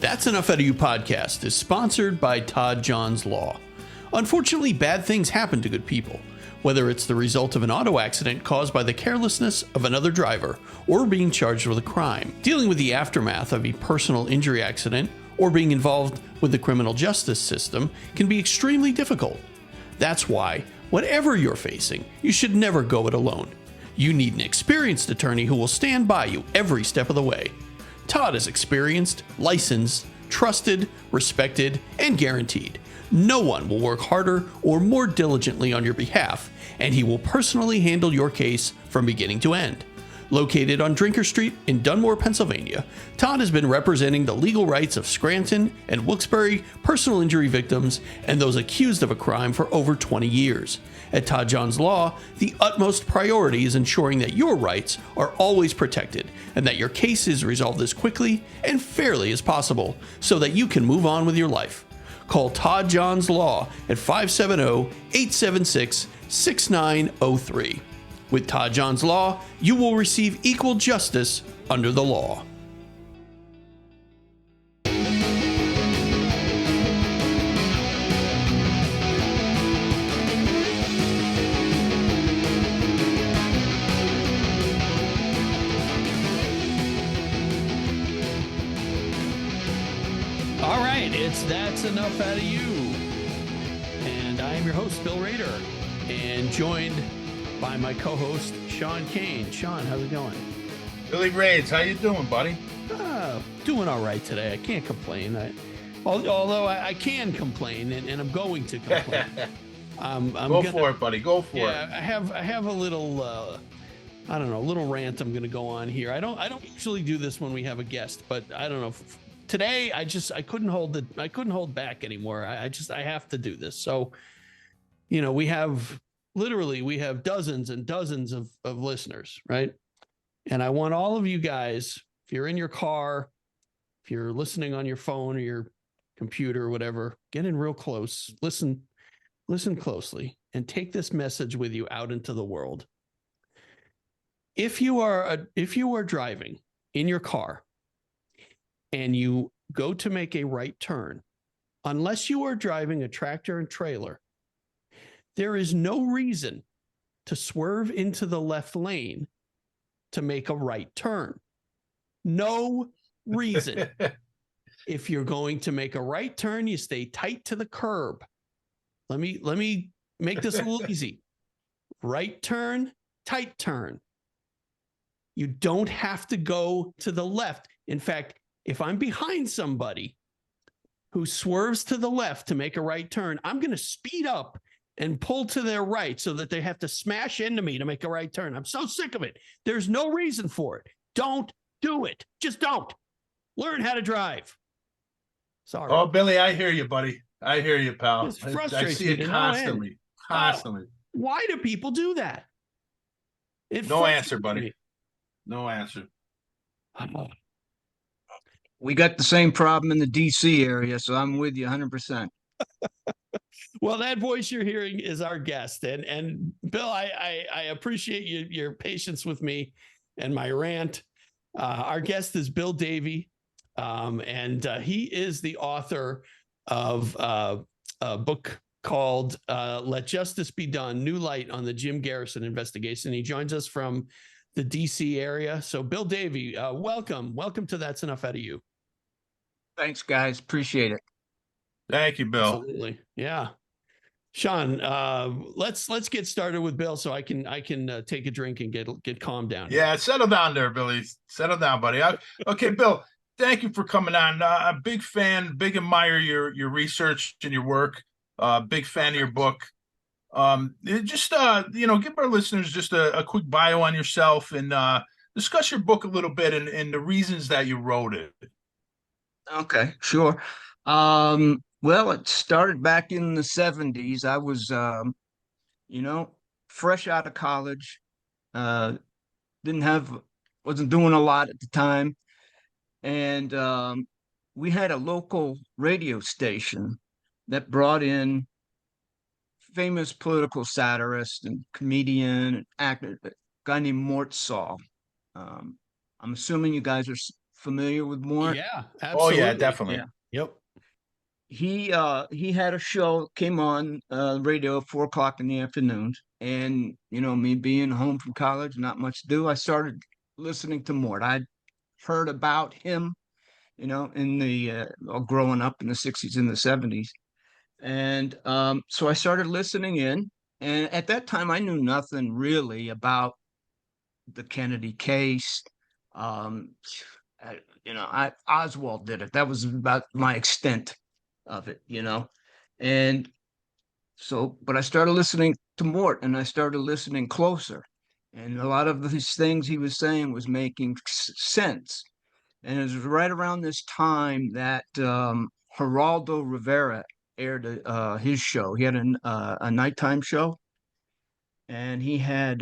That's Enough Out of You podcast is sponsored by Todd John's Law. Unfortunately, bad things happen to good people, whether it's the result of an auto accident caused by the carelessness of another driver or being charged with a crime. Dealing with the aftermath of a personal injury accident or being involved with the criminal justice system can be extremely difficult. That's why, whatever you're facing, you should never go it alone. You need an experienced attorney who will stand by you every step of the way. Todd is experienced, licensed, trusted, respected, and guaranteed. No one will work harder or more diligently on your behalf, and he will personally handle your case from beginning to end. Located on Drinker Street in Dunmore, Pennsylvania, Todd has been representing the legal rights of Scranton and Wilkes-Barre personal injury victims and those accused of a crime for over 20 years. At Todd John's Law, the utmost priority is ensuring that your rights are always protected and that your case is resolved as quickly and fairly as possible so that you can move on with your life. Call Todd John's Law at 570-876-6903. With Todd John's Law, you will receive equal justice under the law. All right, That's Enough Out of You. And I am your host, Bill Rader, and joined by my co-host, Sean Kane. Sean, how's it going? Billy Raids, how you doing, buddy? Doing all right today. I can't complain. Although I can complain, and I'm going to complain. Go for it, buddy. Go for it. Yeah, I have a little, I don't know, a little rant I'm going to go on here. I don't usually do this when we have a guest, but I don't know. Today, I couldn't hold back anymore. I have to do this. So, we have dozens and dozens of listeners, right? And I want all of you guys, if you're in your car, if you're listening on your phone or your computer or whatever, get in real close, listen closely, and take this message with you out into the world. If you are driving in your car and you go to make a right turn, unless you are driving a tractor and trailer, there is no reason to swerve into the left lane to make a right turn. No reason. If you're going to make a right turn, you stay tight to the curb. Let me make this a little easy. Right turn, tight turn. You don't have to go to the left. In fact, if I'm behind somebody who swerves to the left to make a right turn, I'm going to speed up and pull to their right so that they have to smash into me to make a right turn. I'm so sick of it. There's no reason for it. Don't do it. Just don't. Learn how to drive. Sorry. Oh, Billy, I hear you, buddy. I hear you, pal. It frustrates I see it constantly. Constantly. Why do people do that? No answer, buddy. No answer. We got the same problem in the DC area, so I'm with you 100%. Well, that voice you're hearing is our guest. And Bill, I appreciate your patience with me and my rant. Our guest is Bill Davy, and he is the author of a book called Let Justice Be Done, New Light on the Jim Garrison Investigation. He joins us from the D.C. area. So, Bill Davy, welcome. Welcome to That's Enough Out of You. Thanks, guys. Appreciate it. Thank you, Bill. Absolutely. Yeah. Sean, let's get started with Bill so I can take a drink and get calmed down. Yeah, settle down there, Billy. Settle down, buddy. Okay, Bill, thank you for coming on. I'm a big fan, big admire your research and your work. Big fan of your book. Just give our listeners just a quick bio on yourself and discuss your book a little bit and the reasons that you wrote it. Okay, sure. Well, it started back in the 70s. I was, fresh out of college. Wasn't doing a lot at the time. And we had a local radio station that brought in famous political satirist and comedian and actor, a guy named Mort Saul. I'm assuming you guys are familiar with Mort? Yeah, Oh yeah, absolutely. definitely. Yeah. Yep. He had a show, came on radio at 4 o'clock in the afternoon. And, me being home from college, not much to do, I started listening to Mort. I'd heard about him, in the growing up in the 60s and the 70s. And so I started listening in. And at that time, I knew nothing really about the Kennedy case. Um, Oswald did it. That was about my extent of it. And so, but I started listening to Mort, and I started listening closer. And a lot of these things he was saying was making sense. And it was right around this time that Geraldo Rivera aired his show. He had a nighttime show, and he had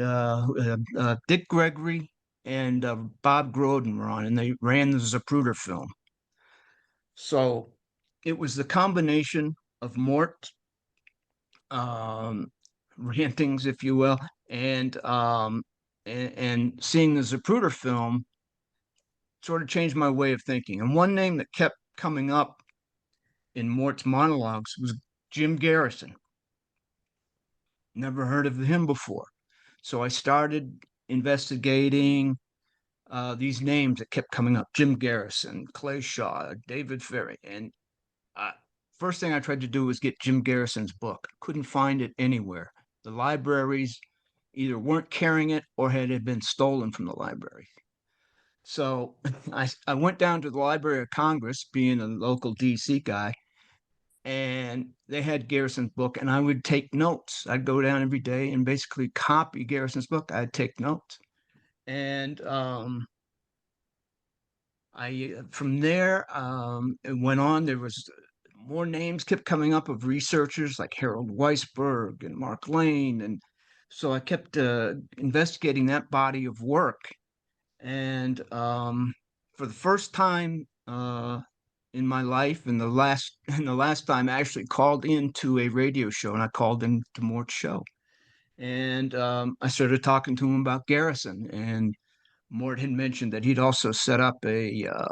Dick Gregory and Bob Groden were on, and they ran the Zapruder film. So it was the combination of Mort rantings, if you will, and seeing the Zapruder film sort of changed my way of thinking. And one name that kept coming up in Mort's monologues was Jim Garrison. Never heard of him before. So I started investigating these names that kept coming up: Jim Garrison, Clay Shaw, David Ferry. And first thing I tried to do was get Jim Garrison's book. Couldn't find it anywhere. The libraries either weren't carrying it or had it been stolen from the library. So I went down to the Library of Congress, being a local DC guy, and they had Garrison's book, and I would take notes. I'd go down every day and basically copy Garrison's book. I'd take notes. And I from there it went on. There was more names kept coming up of researchers like Harold Weisberg and Mark Lane, and so I kept investigating that body of work. And for the first time in my life, and the last time, I actually called into a radio show, and I called into Mort's show, and I started talking to him about Garrison. And Mort had mentioned that he'd also set up an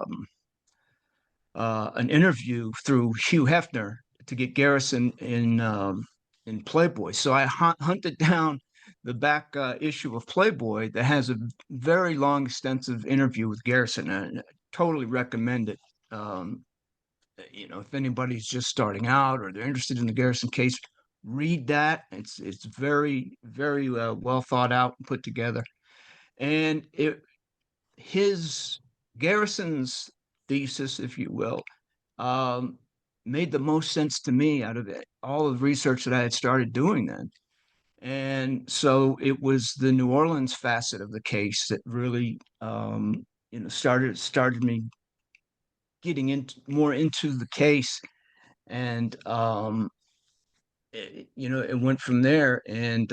interview through Hugh Hefner to get Garrison in Playboy. So I hunted down the back issue of Playboy that has a very long, extensive interview with Garrison, and I totally recommend it. If anybody's just starting out or they're interested in the Garrison case, read that. It's very, very well thought out and put together. And his Garrison's thesis, if you will, um, made the most sense to me out of it, all the research that I had started doing then. And so it was the New Orleans facet of the case that really, started me getting more into the case. And it went from there. And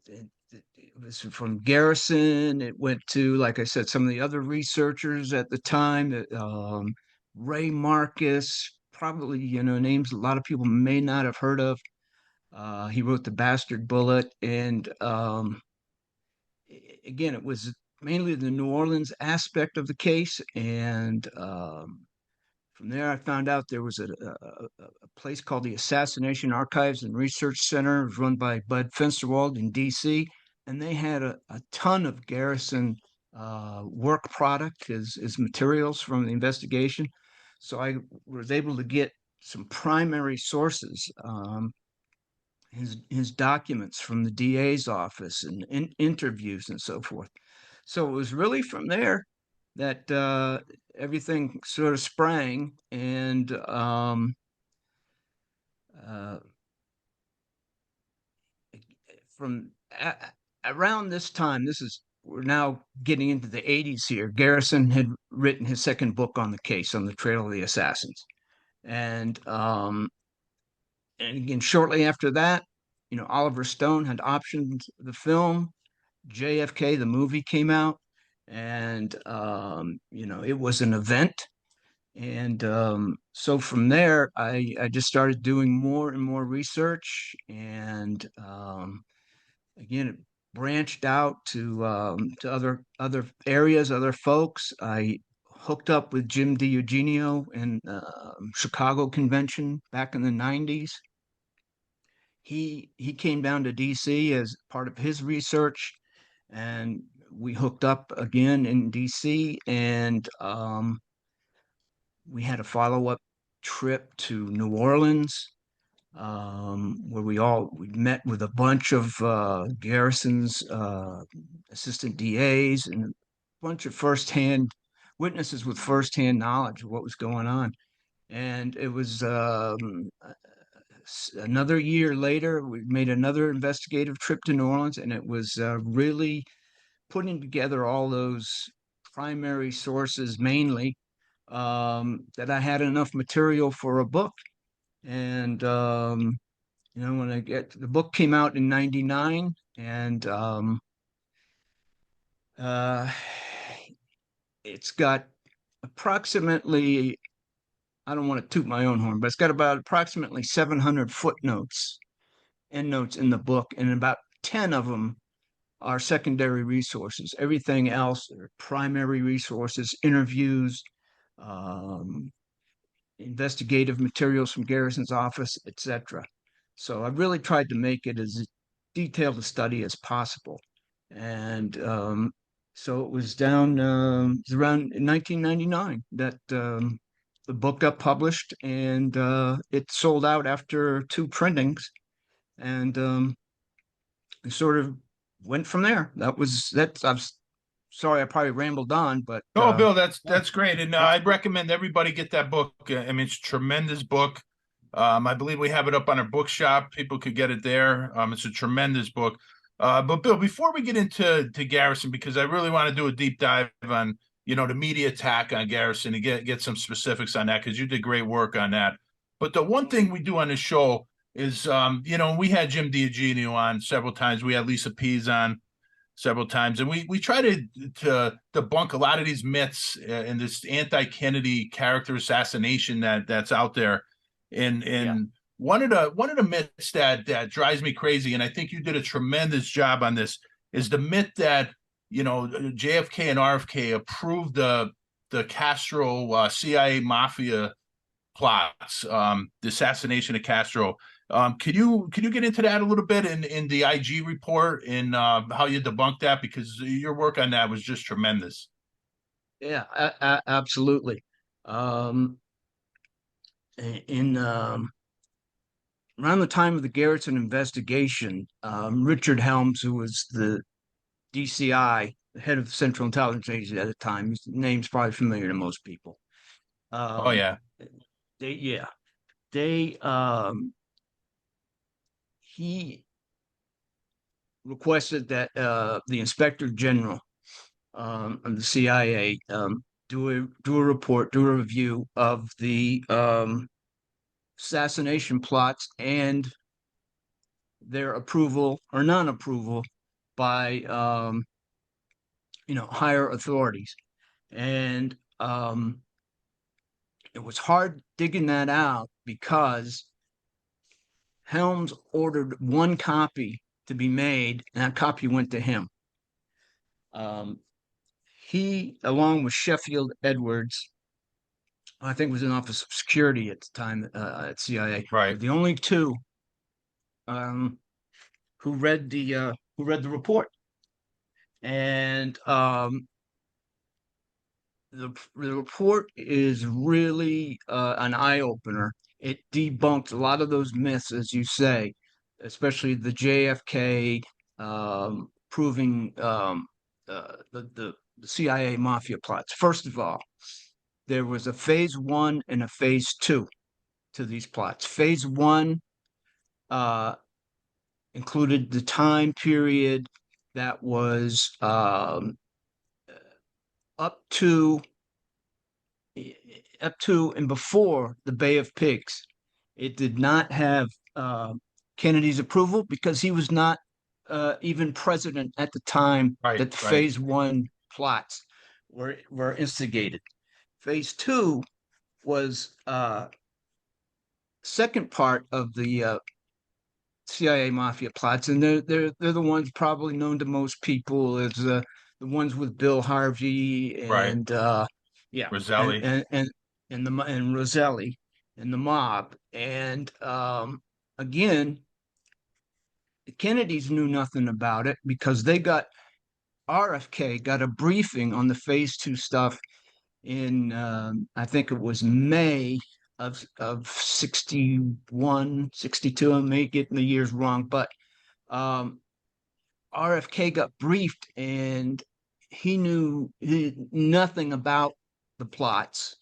it was from Garrison. It went to, like I said, some of the other researchers at the time, Ray Marcus, probably, names a lot of people may not have heard of. He wrote The Bastard Bullet. And again, it was mainly the New Orleans aspect of the case. And from there, I found out there was a place called the Assassination Archives and Research Center. It was run by Bud Finsterwald in D.C., and they had a ton of Garrison work product, his materials from the investigation. So I was able to get some primary sources, his documents from the DA's office, and interviews and so forth. So it was really from there that everything sort of sprang. And from around this time, we're now getting into the 80s here. Garrison had written his second book on the case, on the Trail of the Assassins. And again, shortly after that, Oliver Stone had optioned the film. JFK, the movie, came out, and it was an event. And so from there, I just started doing more and more research. And again, branched out to other areas, other folks. I hooked up with Jim Eugenio in Chicago convention back in the 90s. He came down to DC as part of his research, and we hooked up again in DC, and we had a follow-up trip to New Orleans, where we met with a bunch of Garrison's assistant DAs and a bunch of firsthand witnesses with firsthand knowledge of what was going on. And it was another year later, we made another investigative trip to New Orleans, and it was really putting together all those primary sources mainly, that I had enough material for a book. And when the book came out in '99, and uh, it's got approximately, I don't want to toot my own horn, but it's got about approximately 700 footnotes, endnotes in the book, and about 10 of them are secondary resources. Everything else are primary resources, interviews, um, investigative materials from Garrison's office, etc. So I really tried to make it as detailed a study as possible. And so it was it was around 1999 that the book got published, and it sold out after 2 printings, and it sort of went from there. I'm sorry, I probably rambled on, but Oh, Bill, that's great, and that's I'd recommend everybody get that book. I mean, it's a tremendous book. I believe we have it up on our bookshop. People could get it there. It's a tremendous book. But Bill, before we get into Garrison, because I really want to do a deep dive on the media attack on Garrison and get some specifics on that, because you did great work on that. But the one thing we do on this show is we had Jim Eugenio on several times. We had Lisa Pease on several times, and we try to debunk a lot of these myths and this anti-Kennedy character assassination that's out there. And Yeah. one of the myths that drives me crazy, and I think you did a tremendous job on this, is the myth that JFK and RFK approved the Castro CIA mafia plots, the assassination of Castro. Could you get into that a little bit in the IG report, and how you debunked that, because your work on that was just tremendous. Yeah, absolutely. In Around the time of the Garrison investigation, Richard Helms, who was the DCI, the head of the Central Intelligence Agency at the time, his name's probably familiar to most people. Oh yeah. They he requested that the Inspector General of the CIA do a report, do a review of the assassination plots and their approval or non-approval by higher authorities. And it was hard digging that out, because Helms ordered one copy to be made, and that copy went to him. He, along with Sheffield Edwards, I think was in Office of Security at the time at CIA, Right. were the only two who read the report. And the report is really an eye opener. It debunked a lot of those myths, as you say, especially the JFK proving the CIA mafia plots. First of all, there was a phase 1 and a phase 2 to these plots. Phase 1 included the time period that was up to and before the Bay of Pigs. It did not have Kennedy's approval, because he was not even president at the time that phase 1 plots were instigated. Phase 2 was second part of the CIA mafia plots, and they're the ones probably known to most people as the ones with Bill Harvey Right. and yeah, and Roselli. and and and Roselli and the mob. And again, the Kennedys knew nothing about it because they got RFK got a briefing on the Phase Two stuff in I think it was May of 61, 62. I may get the years wrong, but um, RFK got briefed and he knew nothing about the plots.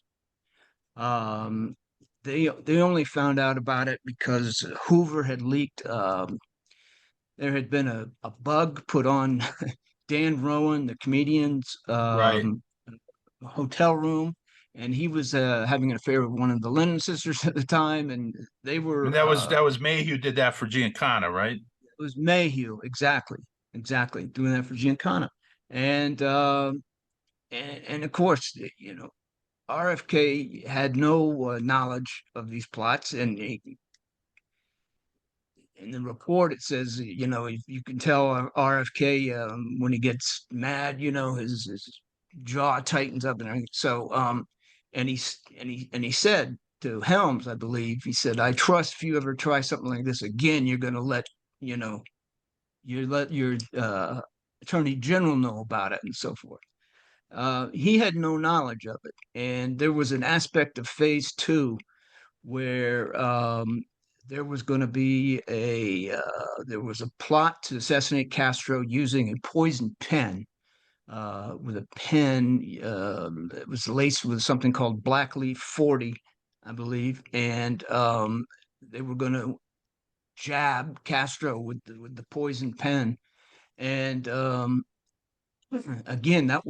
Um, they only found out about it because Hoover had leaked. There had been a bug put on Dan Rowan, the comedian's Right. hotel room, and he was having an affair with one of the Lennon sisters at the time, and they And were that was Mayhew did that for Giancana, right? it was Mayhew, exactly, doing that for Giancana, and and of course, RFK had no knowledge of these plots, and in the report it says, you can tell RFK when he gets mad, his jaw tightens up and everything. So, and he said to Helms, I believe, he said, "I trust if you ever try something like this again, you're going to you know, let your attorney general know about it and so forth." He had no knowledge of it, and there was an aspect of Phase Two where there was going to be there was a plot to assassinate Castro using a poison pen. With a pen, it was laced with something called Blackleaf 40, I believe, and they were going to jab Castro with the poison pen. And again, that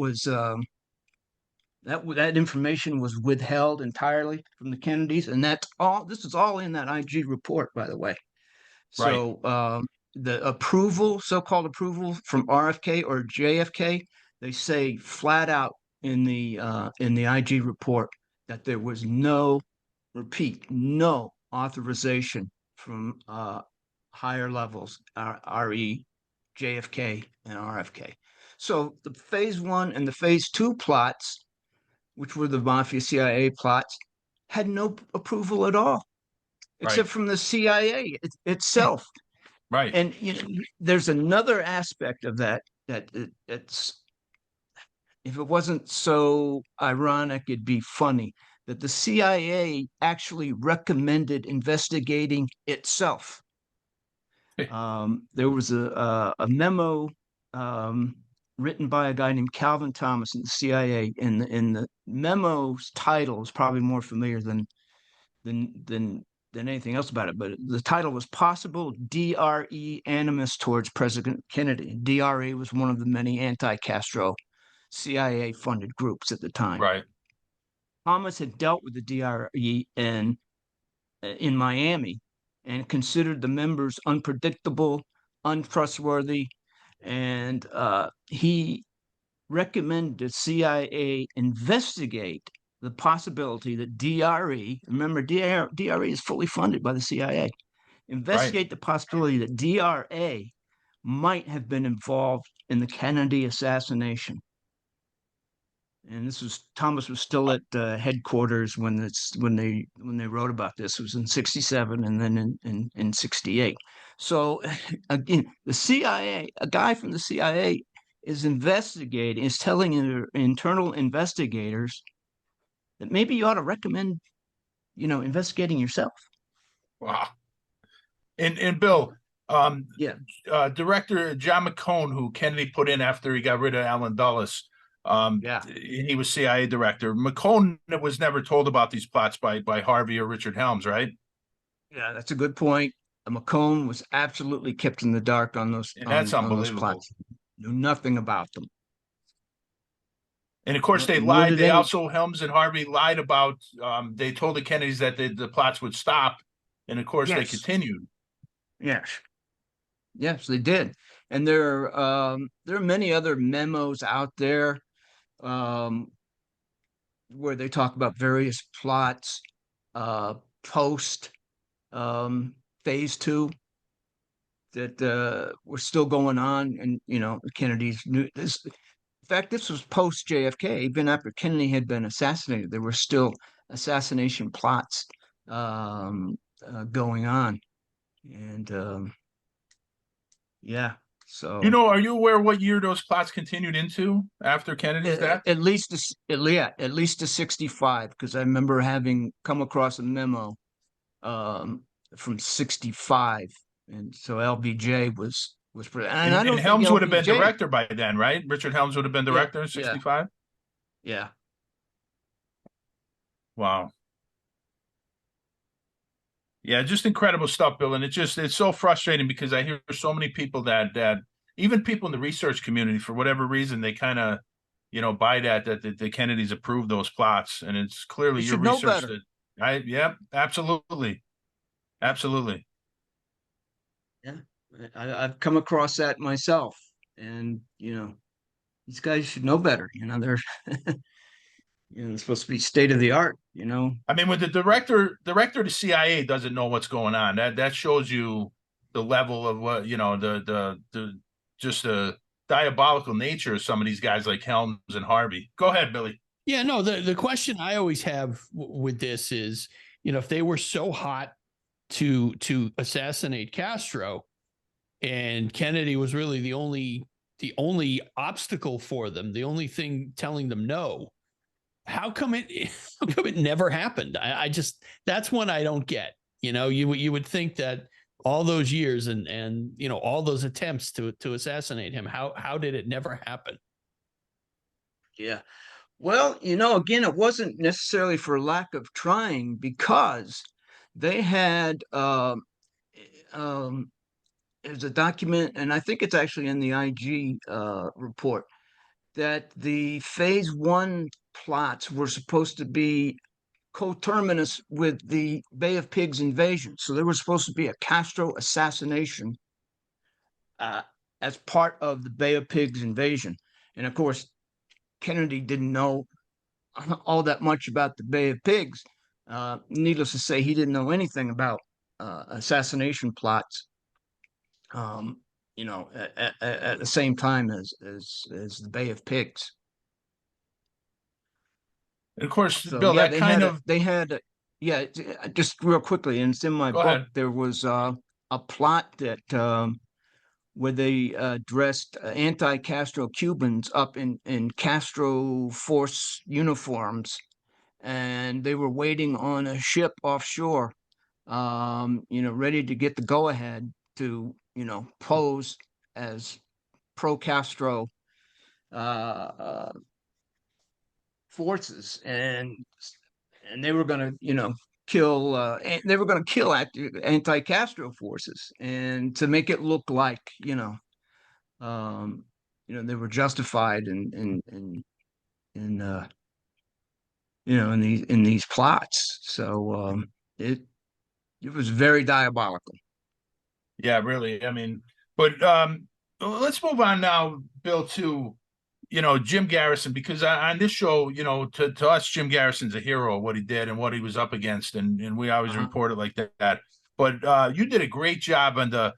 information was withheld entirely from the Kennedys, and that's all. This is all in that IG report, by the way. Right. So the approval, so-called approval from RFK or JFK, they say flat out in the IG report that there was no authorization from higher levels, RE, JFK, and RFK. So the Phase One and the Phase Two plots, which were the Mafia CIA plots, had no approval at all, Right. except from the CIA itself. Right. And there's another aspect of that it's if it wasn't so ironic, it'd be funny that the CIA actually recommended investigating itself. There was a memo um, written by a guy named Calvin Thomas in the CIA, and the memo's title is probably more familiar than than than anything else about it. But the title was "Possible DRE Animus Towards President Kennedy." DRE was one of the many anti-Castro CIA-funded groups at the time. Right. Thomas had dealt with the DRE in Miami and considered the members unpredictable, untrustworthy, and he recommended the CIA investigate the possibility that DRE, remember, DRE is fully funded by the CIA, Right. investigate the possibility that DRA might have been involved in the Kennedy assassination. And this was Thomas was still at headquarters when they wrote about this. It was in '67 and then in '68. So again, the CIA, a guy from the CIA, is telling your internal investigators that maybe you ought to recommend, investigating yourself. Wow. And Bill, um, Yeah, director John McCone, who Kennedy put in after he got rid of Allen Dulles, yeah, he was CIA director. McCone was never told about these plots by Harvey or Richard Helms, right? yeah. That's a good point. McCone was absolutely kept in the dark on those And that's on those unbelievable. plots. Knew nothing about them. And of course, they Nor lied. did They any. also Helms and Harvey lied about. They told the Kennedys that the plots would stop, and of course, they Yes, continued. yes, yes, they did. And there are many other memos out there um, where they talk about various plots uh, post um, Phase Two. that were still going on, and Kennedy's new. This, in fact, this was post JFK. Even after Kennedy had been assassinated, there were still assassination plots going on, and yeah. So Are you aware what year those plots continued into after Kennedy's death? at least at least to 65, because I remember having come across a memo um, from 65, and so LBJ was and I And don't think Helms would have been LBJ. director by then, right? Richard Helms would have been Yeah, director in yeah, 65. yeah. Wow. Yeah, just incredible stuff, Bill. And it's so frustrating because I hear so many people that even people in the research community, for whatever reason, they kind of, buy that the Kennedys approved those plots. And it's They clearly your should know research better. yeah, absolutely. Absolutely. Yeah, I've come across that myself, and these guys should know better. They're they're supposed to be state of the art. I mean, when the director of the CIA doesn't know what's going on, that shows you the level of what, the just the diabolical nature of some of these guys like Helms and Harvey. Go ahead, Billy. Yeah, no, the question I always have with this is, if they were so hot to assassinate Castro, and Kennedy was really the only obstacle for them, the only thing telling them no. How come it never happened? I just, that's one I don't get. You would think that all those years and all those attempts to assassinate him, how did it never happen? Yeah. Well, again, it wasn't necessarily for lack of trying, because they had um, there's a document, and I think it's actually in the IG report, that the phase one plots were supposed to be coterminous with the Bay of Pigs invasion. So there was supposed to be a Castro assassination uh, as part of the Bay of Pigs invasion. And of course, Kennedy didn't know all that much about the Bay of Pigs. Needless to say, he didn't know anything about assassination plots. Um, at the same time as the Bay of Pigs. And of course, So Bill, yeah, that kind of yeah, just real quickly, and it's in my go book. ahead. There was a plot that where they dressed anti-Castro Cubans up in Castro force uniforms, and they were waiting on a ship offshore, ready to get the go-ahead to, pose as pro-Castro uh, uh, forces, and they were going to, kill. They were going to kill anti-Castro forces, and to make it look like, um, they were justified in in these plots. So it was very diabolical. Yeah, really. I mean, but let's move on now, Bill, to Jim Garrison, because on this show, to us, Jim Garrison's a hero of what he did and what he was up against, and we always Uh-huh. report it like that. But you did a great job on the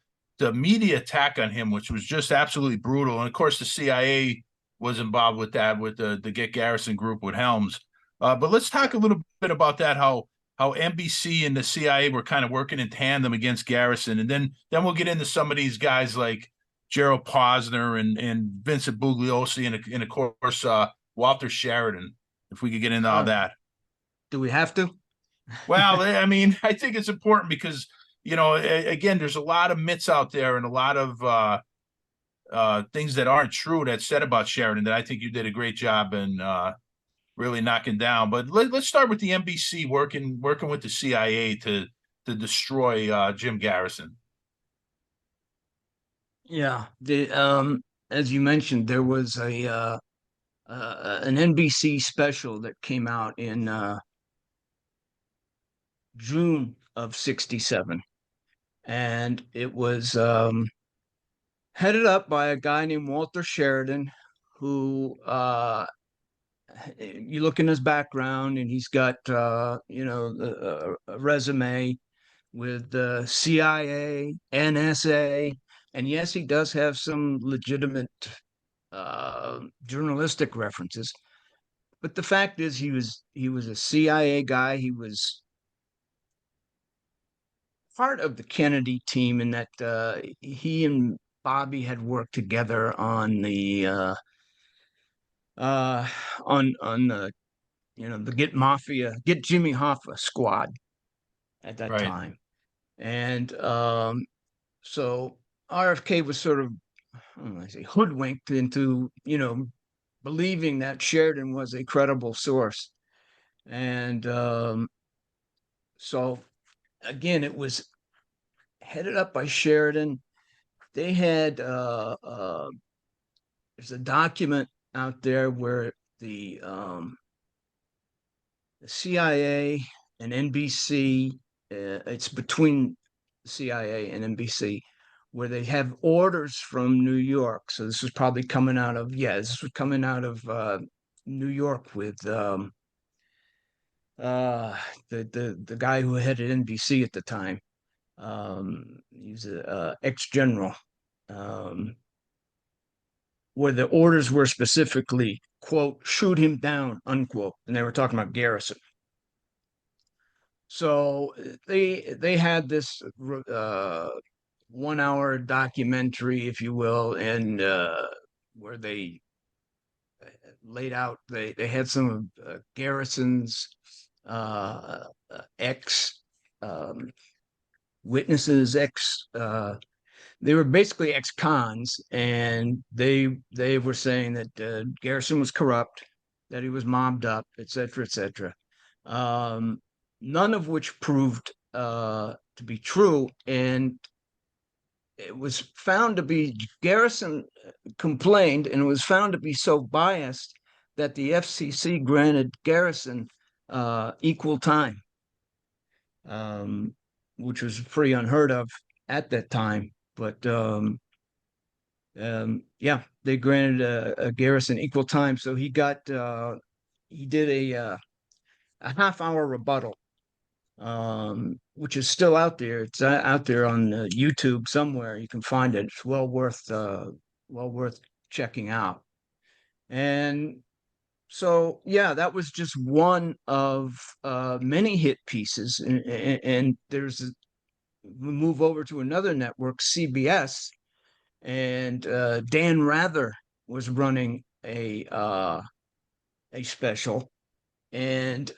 media attack on him, which was just absolutely brutal. And of course, the CIA was involved with that, with the Get Garrison group with Helms. But let's talk a little bit about that. How NBC and the CIA were kind of working in tandem against Garrison, and then we'll get into some of these guys like Gerald Posner and Vincent Bugliosi, and of course Walter Sheridan. If we could get into all that. Do we have to? Well, I mean, I think it's important because again, there's a lot of myths out there and a lot of things that aren't true that's said about Sheridan that I think you did a great job in really knocking down. But let's start with the NBC working with the CIA to destroy Jim Garrison. Yeah, the as you mentioned, there was an NBC special that came out in June of '67, and it was headed up by a guy named Walter Sheridan, who you look in his background, and he's got a resume with the CIA, NSA, And yes, he does have some legitimate journalistic references. But the fact is, he was a CIA guy. He was part of the Kennedy team, in that he and Bobby had worked together on the uh, on the the Get Jimmy Hoffa squad at that Right. time, and so RFK was sort of, I say, hoodwinked into believing that Sheridan was a credible source, and so again, it was headed up by Sheridan. They had there's a document out there where the CIA and NBC, it's between CIA and NBC, where they have orders from New York. So this was probably coming out of, this was coming out of New York with uh, the guy who headed NBC at the time. He was a ex-general, um, where the orders were specifically, quote, shoot him down, unquote. And they were talking about Garrison. So they had this 1 hour documentary, if you will, and where they laid out, they had some of Garrison's ex um, witnesses, they were basically ex-cons, and they were saying that Garrison was corrupt, that he was mobbed up, et cetera, et cetera. None of which proved to be true, and it was found to be, Garrison complained, and it was found to be so biased that the FCC granted Garrison equal time, which was pretty unheard of at that time. But yeah, they granted a Garrison equal time, so he did a half-hour rebuttal, which is still out there. It's out there on YouTube somewhere. You can find it. It's well worth checking out. And so, yeah, that was just one of many hit pieces. And we move over to another network, CBS, and Dan Rather was running a special, and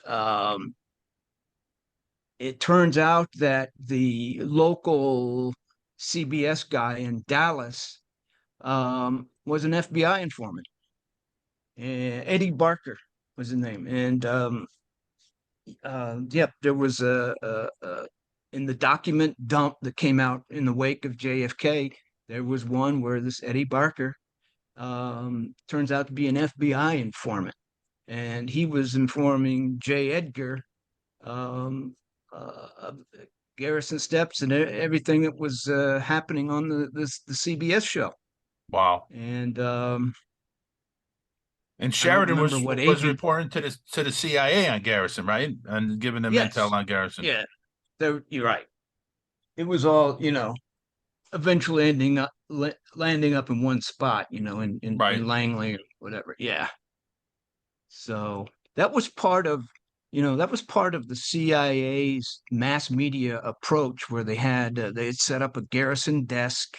it turns out that the local CBS guy in Dallas was an FBI informant. Eddie Barker was his name, and yep, there was in the document dump that came out in the wake of JFK. There was one where this Eddie Barker turns out to be an FBI informant, and he was informing J. Edgar of Garrison steps and everything that was happening on the CBS show. Wow. And And I don't Sheridan remember was what was AV. reporting to the CIA on Garrison, right? And giving them intel Yes, on Garrison. yeah, you're right. It was all, eventually landing up in one spot, Right. in Langley or whatever. Yeah. So that was part of the CIA's mass media approach, where they had set up a Garrison desk,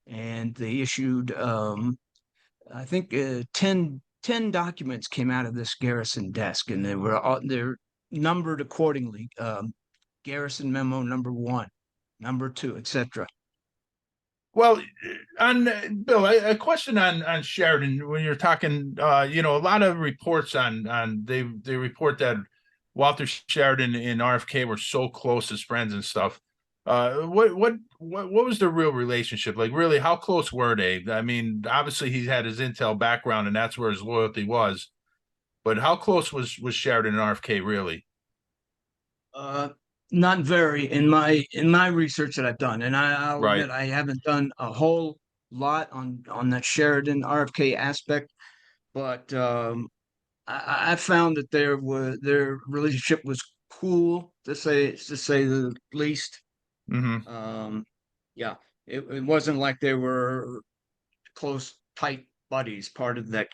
and they issued I think 10 documents came out of this Garrison desk, and they're numbered accordingly. Garrison memo number 1, number 2, etc. Well, on Bill, a question on Sheridan. When you're talking, a lot of reports on they report that Walter Sheridan and RFK were so close as friends and stuff. What was the real relationship like? Really, how close were they? I mean, obviously he had his intel background, and that's where his loyalty was. But how close was Sheridan and RFK really? Uh, Not very in my research that I've done, and I'll Right. admit I haven't done a whole lot on that Sheridan RFK aspect, but I found that their relationship was cool, to say the least. Mm-hmm. Yeah. it wasn't like they were close, tight buddies, part of that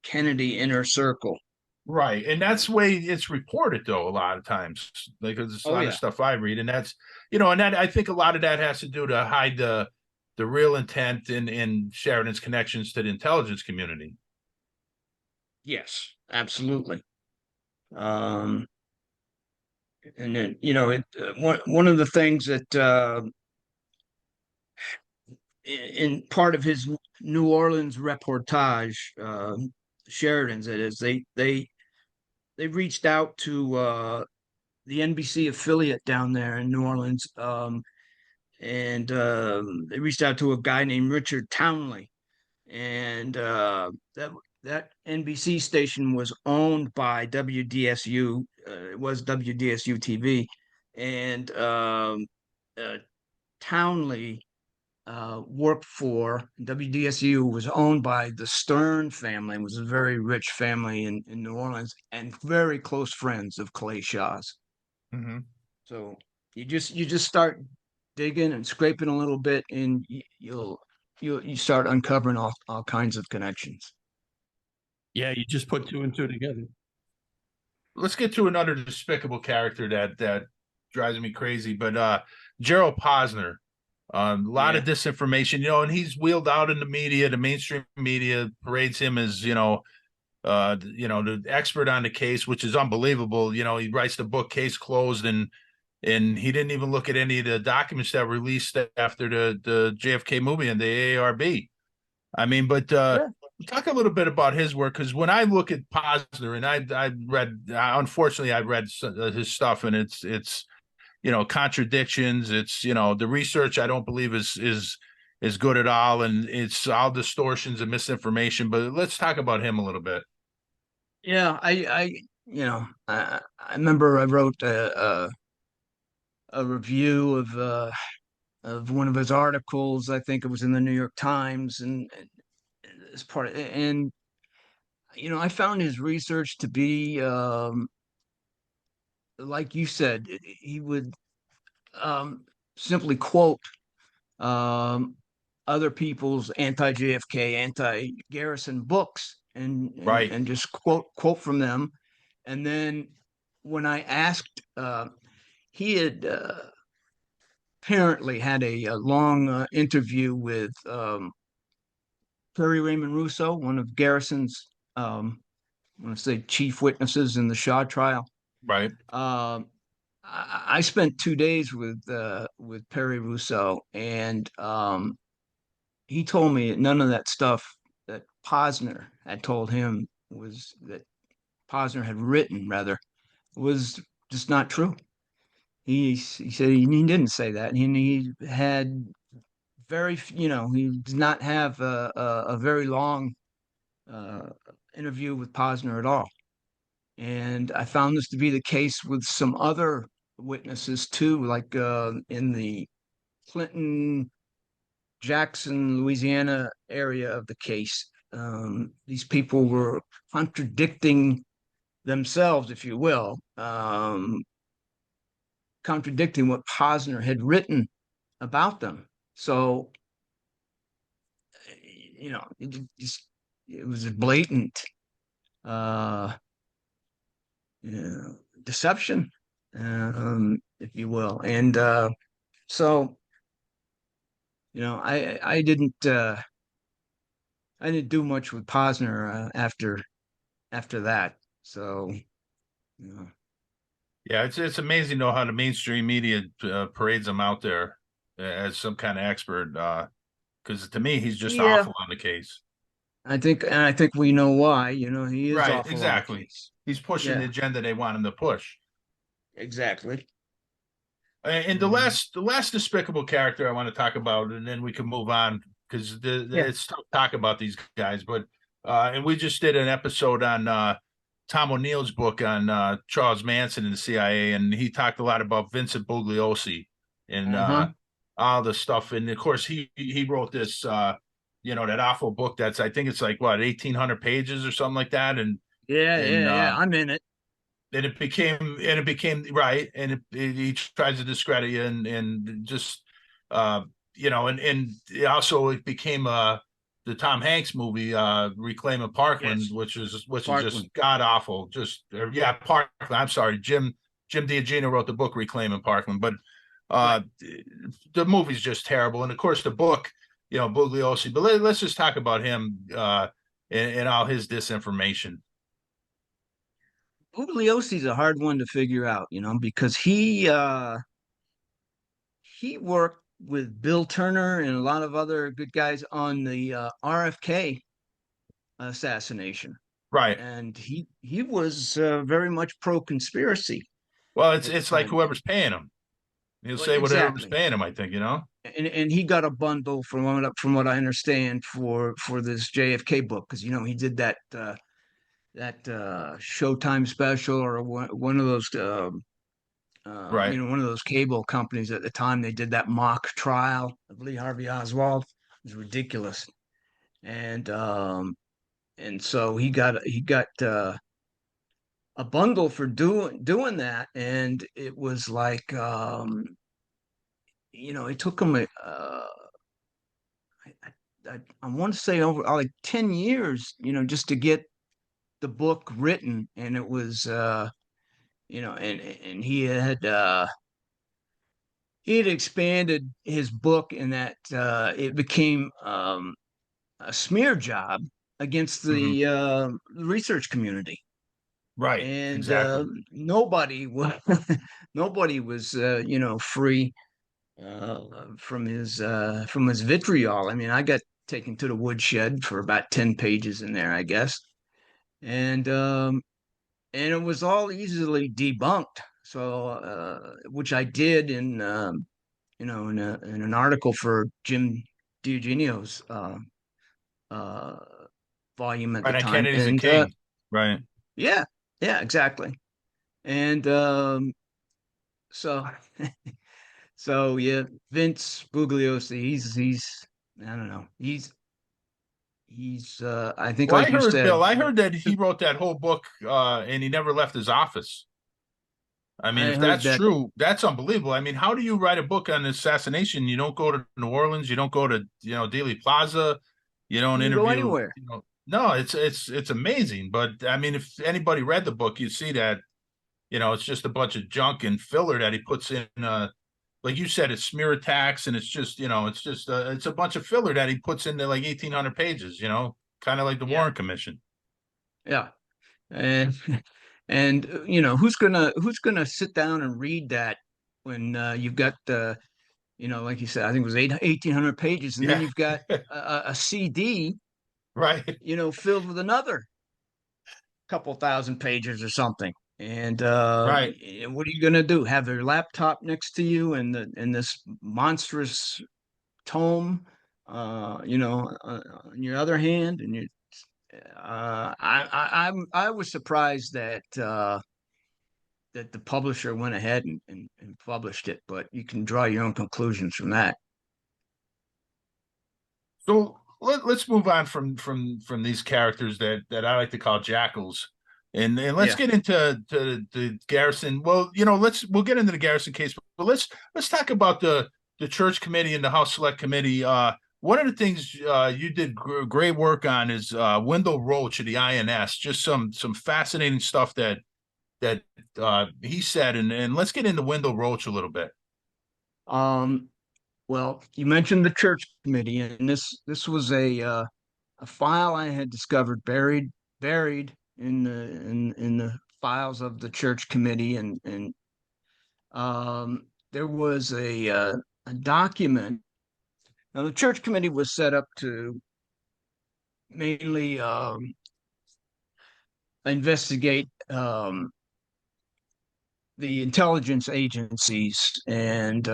Kennedy inner circle. Right. And that's the way it's reported, though, a lot of times. Like, there's a Oh lot of yeah. stuff I read, and that's, and that, I think a lot of that has to do to hide the real intent in Sheridan's connections to the intelligence community. Yes, absolutely. Um, and then one of the things that in part of his New Orleans reportage, Sheridan's it is they reached out to the NBC affiliate down there in New Orleans, and they reached out to a guy named Richard Townley, and that NBC station was owned by WDSU. It was WDSU TV, and Townley worked for WDSU, was owned by the Stern family, was a very rich family in New Orleans, and very close friends of Clay Shaw's. Mm-hmm. So you just start digging and scraping a little bit, and you start uncovering all kinds of connections. Yeah, you just put two and two together. Let's get to another despicable character that drives me crazy, but Gerald Posner. A lot of disinformation, and he's wheeled out in the media. The mainstream media parades him as, the expert on the case, which is unbelievable. He writes the book Case Closed, and he didn't even look at any of the documents that were released after the JFK movie and the AARB. I mean, but talk a little bit about his work, because when I look at Posner, and I read, unfortunately, I read his stuff, and it's contradictions. It's, the research I don't believe is good at all, and it's all distortions and misinformation. But let's talk about him a little bit. Yeah, I remember I wrote a review of one of his articles. I think it was in the New York Times, and as part of, and I found his research to be like you said. He would simply quote um, other people's anti-JFK, anti-Garrison books, and Right. and just quote from them. And then when I asked, he had apparently had a long interview with Perry Raymond Russo, one of Garrison's, I want to say, chief witnesses in the Shaw trial. Right. Um, I spent 2 days with Perry Russo, and he told me none of that stuff that Posner had told him that Posner had written, rather, was just not true. He said he didn't say that. He had he did not have a very long uh, interview with Posner at all. And I found this to be the case with some other witnesses too, like in the Clinton, Jackson, Louisiana area of the case. These people were contradicting themselves, if you will, contradicting what Posner had written about them. So, it was a blatant uh, deception, if you will. And so, I didn't do much with Posner after that. So, you know, Yeah, it's amazing though how the mainstream media parades him out there as some kind of expert. Because to me, he's just yeah, awful on the case. I think we know why. He is Right. awful on the Exactly. case. He's pushing the Yeah, agenda they want him to push. exactly. And the Um, last despicable character I want to talk about, and then we can move on, because yeah. it's tough to talk about these guys. But and we just did an episode on Tom O'Neill's book on Charles Manson and the CIA, and he talked a lot about Vincent Bugliosi and Uh-huh. all the stuff. And of course, he wrote this that awful book that's, I think it's like, what, 1,800 pages or something like that, Yeah, and yeah, yeah. I'm in it. it became right, and he tries to discredit you, and just and also it became the Tom Hanks movie, Reclaiming Parkland, Yes. which is Parkland. just god awful. Just yeah, Parkland. I'm sorry, Jim D'Agino wrote the book Reclaiming Parkland, but Right. the movie's just terrible. And of course, the book, Bugliosi. But let's just talk about him and all his disinformation. Bugliosi's a hard one to figure out, because he worked with Bill Turner and a lot of other good guys on the RFK assassination, Right. and he was very much pro conspiracy Well, at the it's like time. whoever's paying him. He'll Well, say whatever's exactly, paying him. I think. and he got a bundle from what I understand for this JFK book, because he did that Showtime special, or one of those Right. one of those cable companies at the time. They did that mock trial of Lee Harvey Oswald. It was ridiculous, and so he got a bundle for doing that, and it was like it took him I want to say over like 10 years, just to get the book written, and it was and he had expanded his book in that it became a smear job against Hmm. the research community, Right. and Exactly. nobody was nobody was free from his vitriol. I mean, I got taken to the woodshed for about 10 pages in there, I guess, and and it was all easily debunked. So, which I did in an article for Jim Diogenio's uh, volume at the Right. On time, Kennedy's a and king. Right. yeah, yeah, exactly, and so so yeah, Vince Bugliosi, he's I don't know, he's I think, Well, I like you heard, said, Bill, I heard that he wrote that whole book and he never left his office. I mean, I if heard that's that true, that's unbelievable. I mean, how do you write a book on assassination? You don't go to New Orleans, you don't go to, Dealey Plaza, you don't you can go interview, anywhere. no, it's amazing. But I mean, if anybody read the book, you see that, it's just a bunch of junk and filler that he puts in like you said, it's smear attacks, and it's just, it's a bunch of filler that he puts into like 1,800 pages, kind of like the Yeah, Warren Commission. yeah, and and who's gonna sit down and read that when you've got like you said, I think it was 1,800 pages, and then Yeah. you've got a CD, Right. filled with another couple thousand pages or something. And Right. what are you going to do? Have your laptop next to you and this monstrous tome, on your other hand, and I was surprised that the publisher went ahead and published it, but you can draw your own conclusions from that. So let's move on from these characters that I like to call jackals, and let's Yeah, get into the Garrison. Well, we'll get into the Garrison case, but let's talk about the church committee and the House Select Committee. One of the things you did great work on is Wendell Roach of the INS. Just some fascinating stuff that he said, and let's get into Wendell Roach a little bit. um, well, you mentioned the church committee, and this was a file I had discovered buried in the files of the church committee, and there was a document. Now, the church committee was set up to mainly investigate the intelligence agencies, and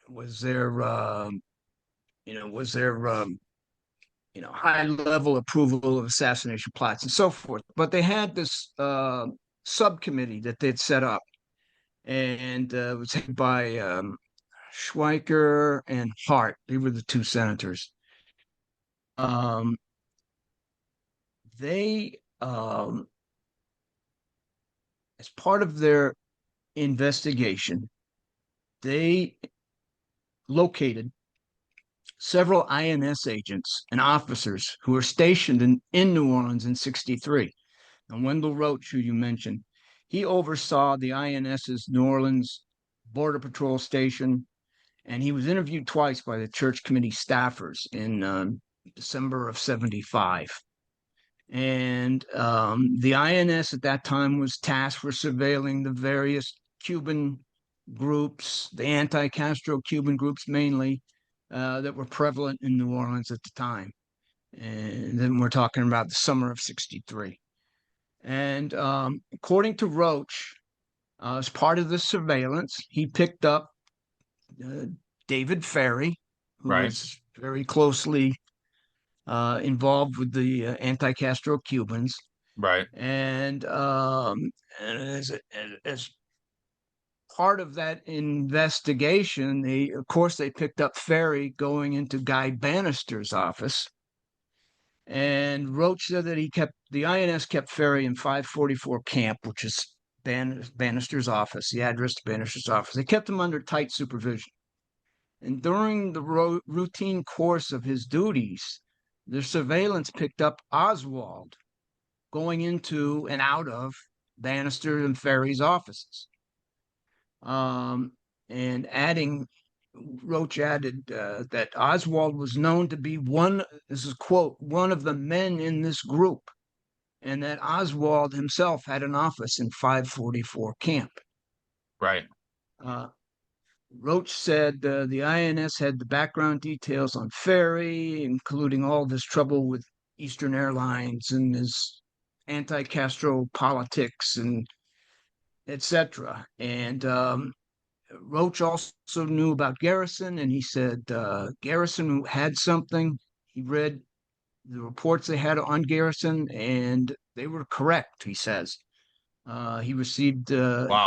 was there was there high level approval of assassination plots and so forth. But they had this subcommittee that they'd set up, and it was headed by Schweiker and Hart. They were the two senators. Um, they, as part of their investigation, they located several INS agents and officers who were stationed in New Orleans in 63. And Wendell Roach, who you mentioned, he oversaw the INS's New Orleans Border Patrol Station, and he was interviewed twice by the church committee staffers in December of 75. And the INS at that time was tasked for surveilling the various Cuban groups, the anti-Castro Cuban groups mainly, that were prevalent in New Orleans at the time. And then we're talking about the summer of 63. And according to Roach, as part of the surveillance, he picked up David Ferry, who was very closely involved with the anti-Castro Cubans. Right. And as part of that investigation, they picked up Ferry going into Guy Bannister's office. And Roach said that the INS kept Ferry in 544 camp, which is Bannister's office, the address to Bannister's office. They kept him under tight supervision. And during the routine course of his duties, the surveillance picked up Oswald going into and out of Bannister and Ferry's offices. And Roach added that Oswald was known to be this is quote, one of the men in this group, and that Oswald himself had an office in 544 camp. Right. Roach said the INS had the background details on Ferry, including all this trouble with Eastern Airlines and his anti-Castro politics and etc. And Roach also knew about Garrison, and he said Garrison had something. He read the reports they had on Garrison, and they were correct, he says. He received,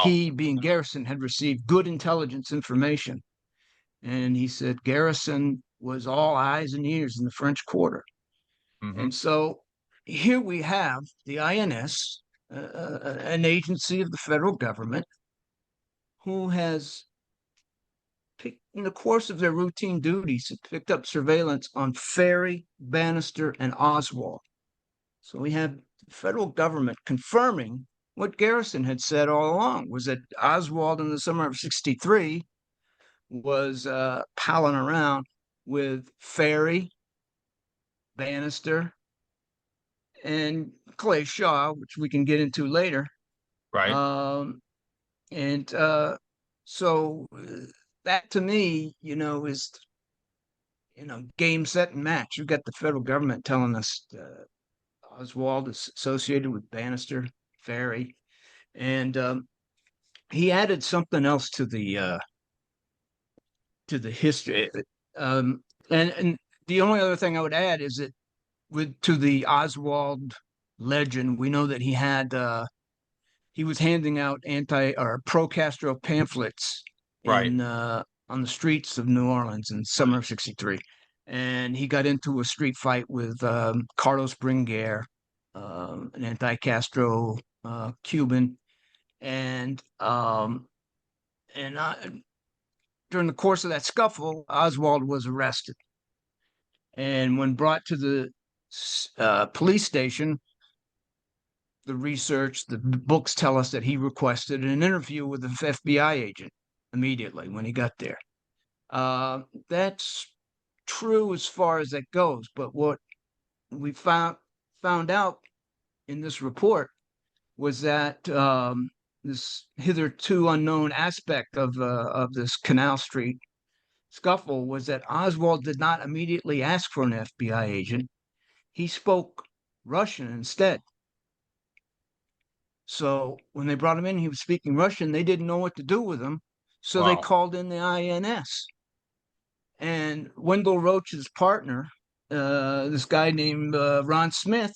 he being Garrison, had received good intelligence information. And he said Garrison was all eyes and ears in the French Quarter. Mm-hmm. And so here we have the INS, an agency of the federal government, who has, in the course of their routine duties, picked up surveillance on Ferry, Bannister, and Oswald. So we have the federal government confirming what Garrison had said all along, was that Oswald in the summer of 63 was palling around with Ferry, Bannister, and Clay Shaw, which we can get into later. Right. So that to me, is, game, set, and match. You've got the federal government telling us Oswald is associated with Bannister, Ferry, and he added something else to the history. And the only other thing I would add is that to the Oswald legend, we know that he was handing out anti or pro-Castro pamphlets on the streets of New Orleans in summer of 63. And he got into a street fight with Carlos Bringuer, an anti-Castro Cuban. And during the course of that scuffle, Oswald was arrested. And when brought to the police station, the books tell us that he requested an interview with an FBI agent immediately when he got there. That's true as far as that goes, but what we found out in this report was that this hitherto unknown aspect of this Canal Street scuffle was that Oswald did not immediately ask for an FBI agent. He spoke Russian instead. So when they brought him in, he was speaking Russian. They didn't know what to do with him, so they called in the INS. And Wendell Roach's partner, this guy named Ron Smith,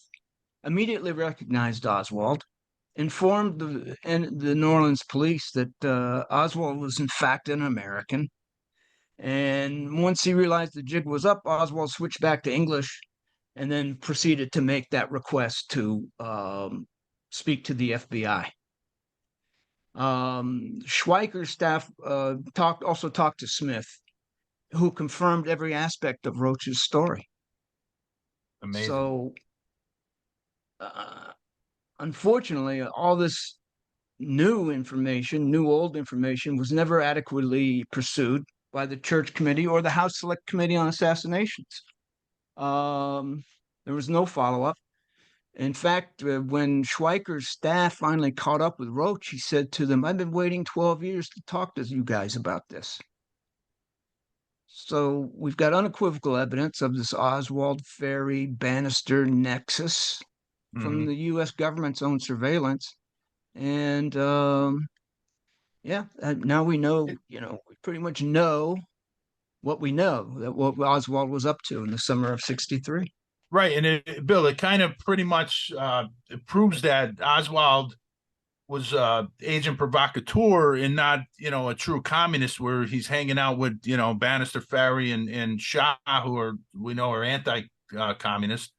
immediately recognized Oswald, informed the New Orleans police that Oswald was in fact an American. And once he realized the jig was up, Oswald switched back to English and then proceeded to make that request to speak to the FBI. Schweiker's staff also talked to Smith, who confirmed every aspect of Roach's story. Amazing. So, unfortunately, all this new old information, was never adequately pursued by the Church Committee or the House Select Committee on Assassinations. There was no follow up. In fact, when Schweiker's staff finally caught up with Roach, he said to them, "I've been waiting 12 years to talk to you guys about this." So we've got unequivocal evidence of this Oswald Ferry Bannister nexus from the U.S. government's own surveillance. And yeah, now we know, we pretty much know what we know, that what Oswald was up to in the summer of '63. Right. And Bill, it kind of pretty much it proves that Oswald was agent provocateur and not, a true communist, where he's hanging out with, Bannister, Ferry, and Shah, who are anti-communist.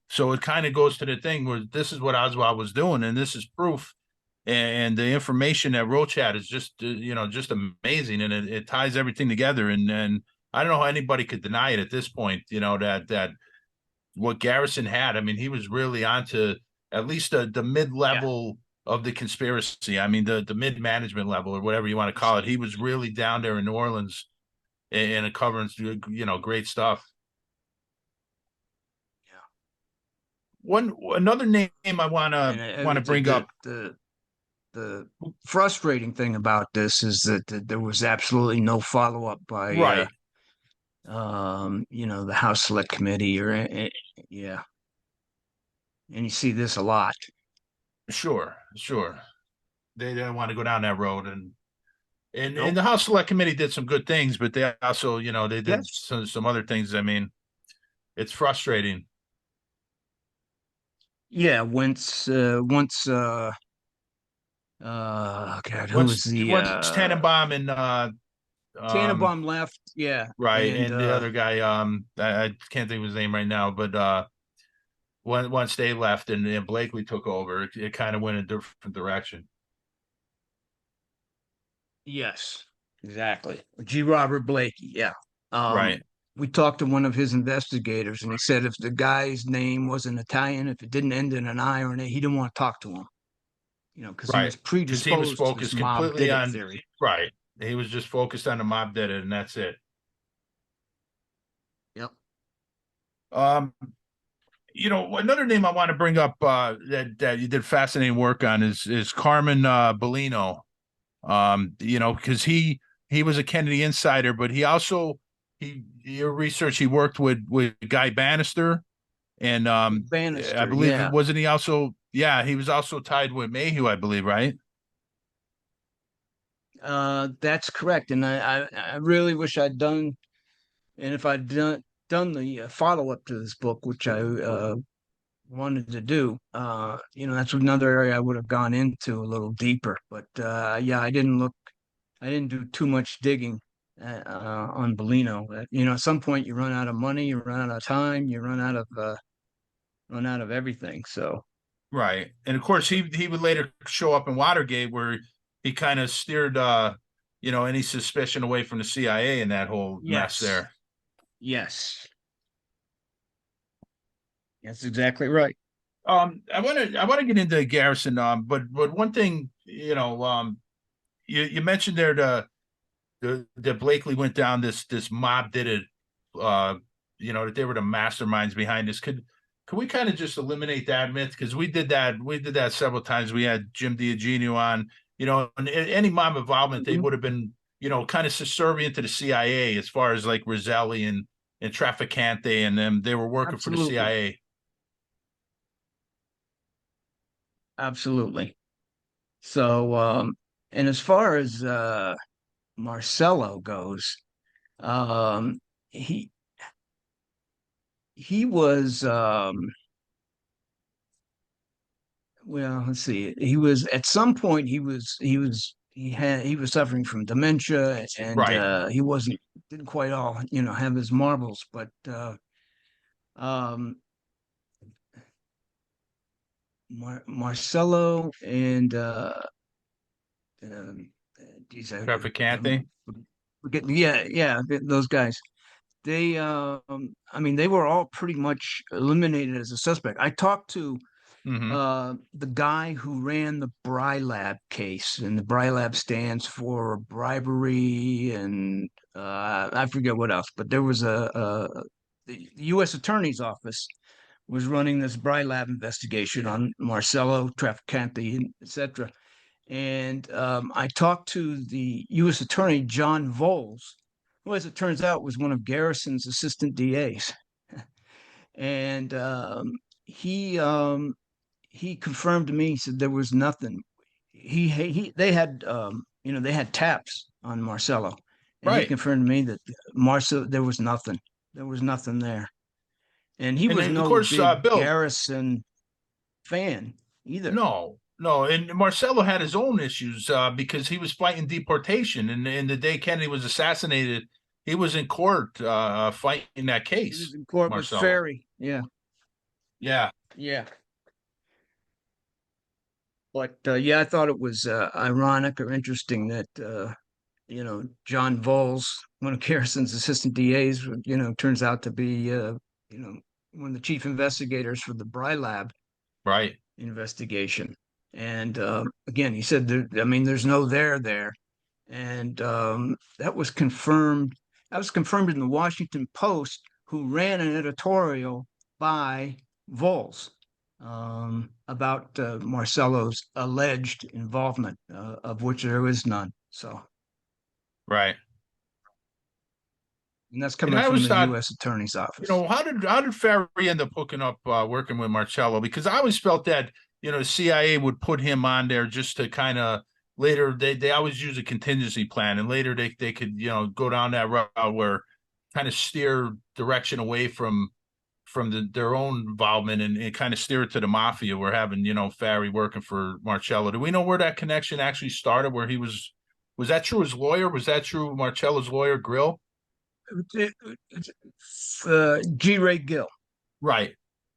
So it kind of goes to the thing where this is what Oswald was doing, and this is proof. And the information that Roach had is just, just amazing, and it ties everything together. And I don't know how anybody could deny it at this point. That what Garrison had. I mean, he was really onto at least the mid-level of the conspiracy. I mean, the mid-management level, or whatever you want to call it. He was really down there in New Orleans and covering, great stuff. Another name I want to bring up. The frustrating thing about this is that there was absolutely no follow up by Right. the House Select Committee and you see this a lot. Sure. They didn't want to go down that road, and Nope. the House Select Committee did some good things, but they also, they did Yes. some other things. I mean, it's frustrating. Yeah, once God, who was the once Tannenbaum and Tannenbaum left, right, and the other guy, I can't think of his name right now, but once they left and Blakely took over, it kind of went in a different direction. yes, exactly. G. Robert Blakey, yeah. Right. We talked to one of his investigators, and he said if the guy's name wasn't Italian, if it didn't end in an I or an A, he didn't want to talk to him. Because he Right. was Because he was predisposed to this focused mob completely did it on theory. right. He was just focused on the mob did it, and that's it. Yep. Another name I want to bring up that you did fascinating work on is Carmen Bellino. Because he was a Kennedy insider, but he also your research, he worked with Guy Bannister, and Bannister, I believe yeah. wasn't he also he was also tied with Mayhew, I believe, right? That's correct. And I really wish I'd done, and if I'd done the follow up to this book, which I wanted to do, that's another area I would have gone into a little deeper. But I didn't do too much digging on Bellino. At some point you run out of money, you run out of time, you run out of everything. So Right. And of course he would later show up in Watergate, where he kind of steered any suspicion away from the CIA and that whole mess yes, there. yes, that's exactly right. I want to get into Garrison, but one thing, you mentioned there that Blakely went down this mob did it, that they were the masterminds behind this. Could we kind of just eliminate that myth? Because we did that several times. We had Jim D'Eugenio on, and any mob involvement, they would have been, kind of subservient to the CIA, as far as like Roselli and Trafficante and them. They were working for the Absolutely. CIA. Absolutely. So, and as far as Marcello goes, um, he he was well, let's see. He was at some point he was suffering from dementia, and Right. he didn't quite all have his marbles, but um, Marcello and um, geez, Trafficante. those guys. They, I mean, they were all pretty much eliminated as a suspect. I talked to Hmm. the guy who ran the Brylab case, and the Brylab stands for bribery and I forget what else, but there was the U.S. Attorney's Office was running this Brylab investigation on Marcello Trafficante, etc. And I talked to the U.S. Attorney John Voles, who, as it turns out, was one of Garrison's assistant DAs, and he confirmed to me. He said there was nothing. He they had they had taps on Marcello, and he Right. confirmed to me that Marcello there was nothing. There was nothing there, and he And was then, of no course, big Bill, Garrison fan either. no. And Marcello had his own issues because he was fighting deportation. And in the day Kennedy was assassinated, he was in court fighting that He was case, in court with Marcello. Ferry. Yeah, Yeah. yeah. But yeah, I thought it was ironic or interesting that John Voles, one of Garrison's assistant DAs, turns out to be one of the chief investigators for the Brylab Right. investigation. And again, he said, I mean, there's no there, and that was confirmed. That was confirmed in the Washington Post, who ran an editorial by Voles about Marcello's alleged involvement, of which there is none. So, Right. and that's And coming I from always the thought, U.S. Attorney's Office. how did Ferry end up hooking up working with Marcello? Because I always felt that the CIA would put him on there just to kind of later they always use a contingency plan, and later they could go down that route where kind of steer direction away from their own involvement and kind of steer it to the mafia. We're having Ferry working for Marcello. Do we know where that connection actually started? Where he was that true? His lawyer, was that true? Marcello's lawyer, Grill. G. Ray Gill. Right.